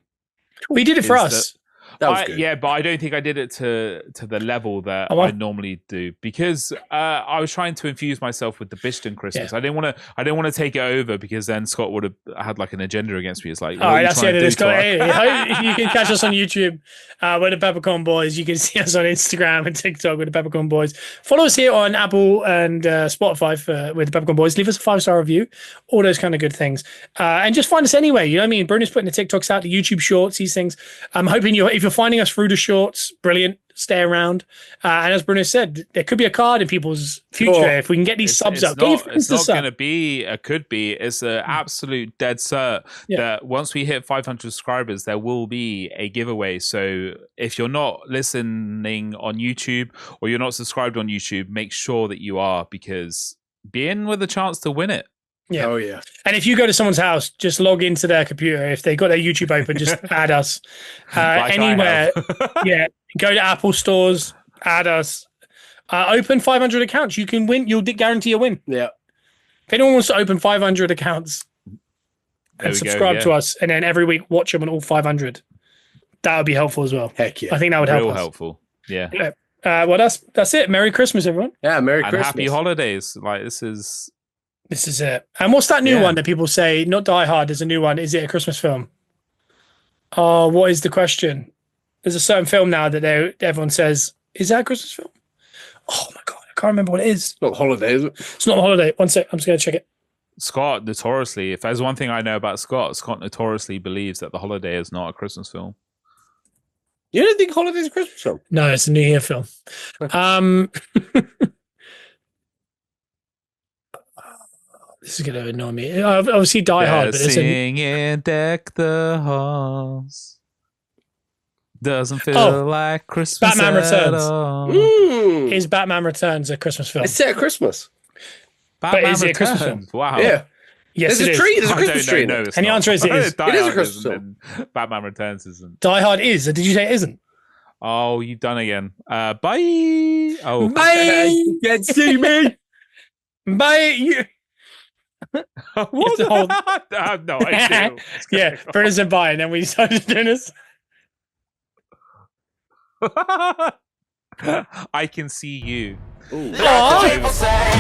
We did it for us. That was good. Yeah, but I don't think I did it to the level that I normally do because I was trying to infuse myself with the Bishton Christmas. I didn't want to take it over because then Scott would have had like an agenda against me. It's like, all right, that's the end of this. You can catch us on YouTube. We're the Peppercorn Boys. You can see us on Instagram and TikTok with the Peppercorn Boys. Follow us here on Apple and Spotify with the Peppercorn Boys. Leave us a 5-star review. All those kind of good things. And just find us anyway. You know what I mean? Bruno's putting the TikToks out, the YouTube Shorts, these things. I'm hoping if if you're finding us through the shorts, brilliant. Stay around. And as Bruno said, there could be a card in people's future if we can get these subs up. It's not going to be a could be. It's an absolute dead cert that once we hit 500 subscribers, there will be a giveaway. So if you're not listening on YouTube or you're not subscribed on YouTube, make sure that you are, because be in with a chance to win it. Yeah. Oh, yeah. And if you go to someone's house, just log into their computer. If they got their YouTube open, just add us. Anywhere. Yeah. Go to Apple stores, add us. Open 500 accounts. You can win. You'll guarantee a win. Yeah. If anyone wants to open 500 accounts and subscribe to us, and then every week watch them on all 500, that would be helpful as well. Heck yeah. I think that would help Real us. helpful. Yeah. Well, that's it. Merry Christmas, everyone. Yeah, Merry And Christmas. happy holidays. Like, this is it. And what's that new one that people say, not Die Hard, there's a new one. Is it a Christmas film? Oh, what is the question? There's a certain film now that everyone says, is that a Christmas film? Oh my God, I can't remember what it is. It's not Holiday, is it? It's not Holiday. One sec, I'm just going to check it. Scott notoriously, if there's one thing I know about Scott notoriously believes that The Holiday is not a Christmas film. You don't think Holiday's a Christmas film? No, it's a New Year film. This is going to annoy me. Obviously, Die Hard. But singing Deck the Halls. Doesn't feel like Christmas. Batman Returns. Mm. Is Batman Returns a Christmas film? It's set at Christmas. Batman but is it a Christmas Returns. film? Wow. Yeah. Yes, There's a tree. There's a Christmas tree. No, and the answer is it is. It is a Christmas film. Batman Returns isn't. Die Hard is. Did you say it isn't? Oh, you've done again. Bye. Oh, bye. You can't see me. Bye. What? I have no idea. Yeah, Bruno said bye, and then we started doing this. I can see you. Ooh. Let the people say,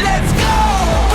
let's go!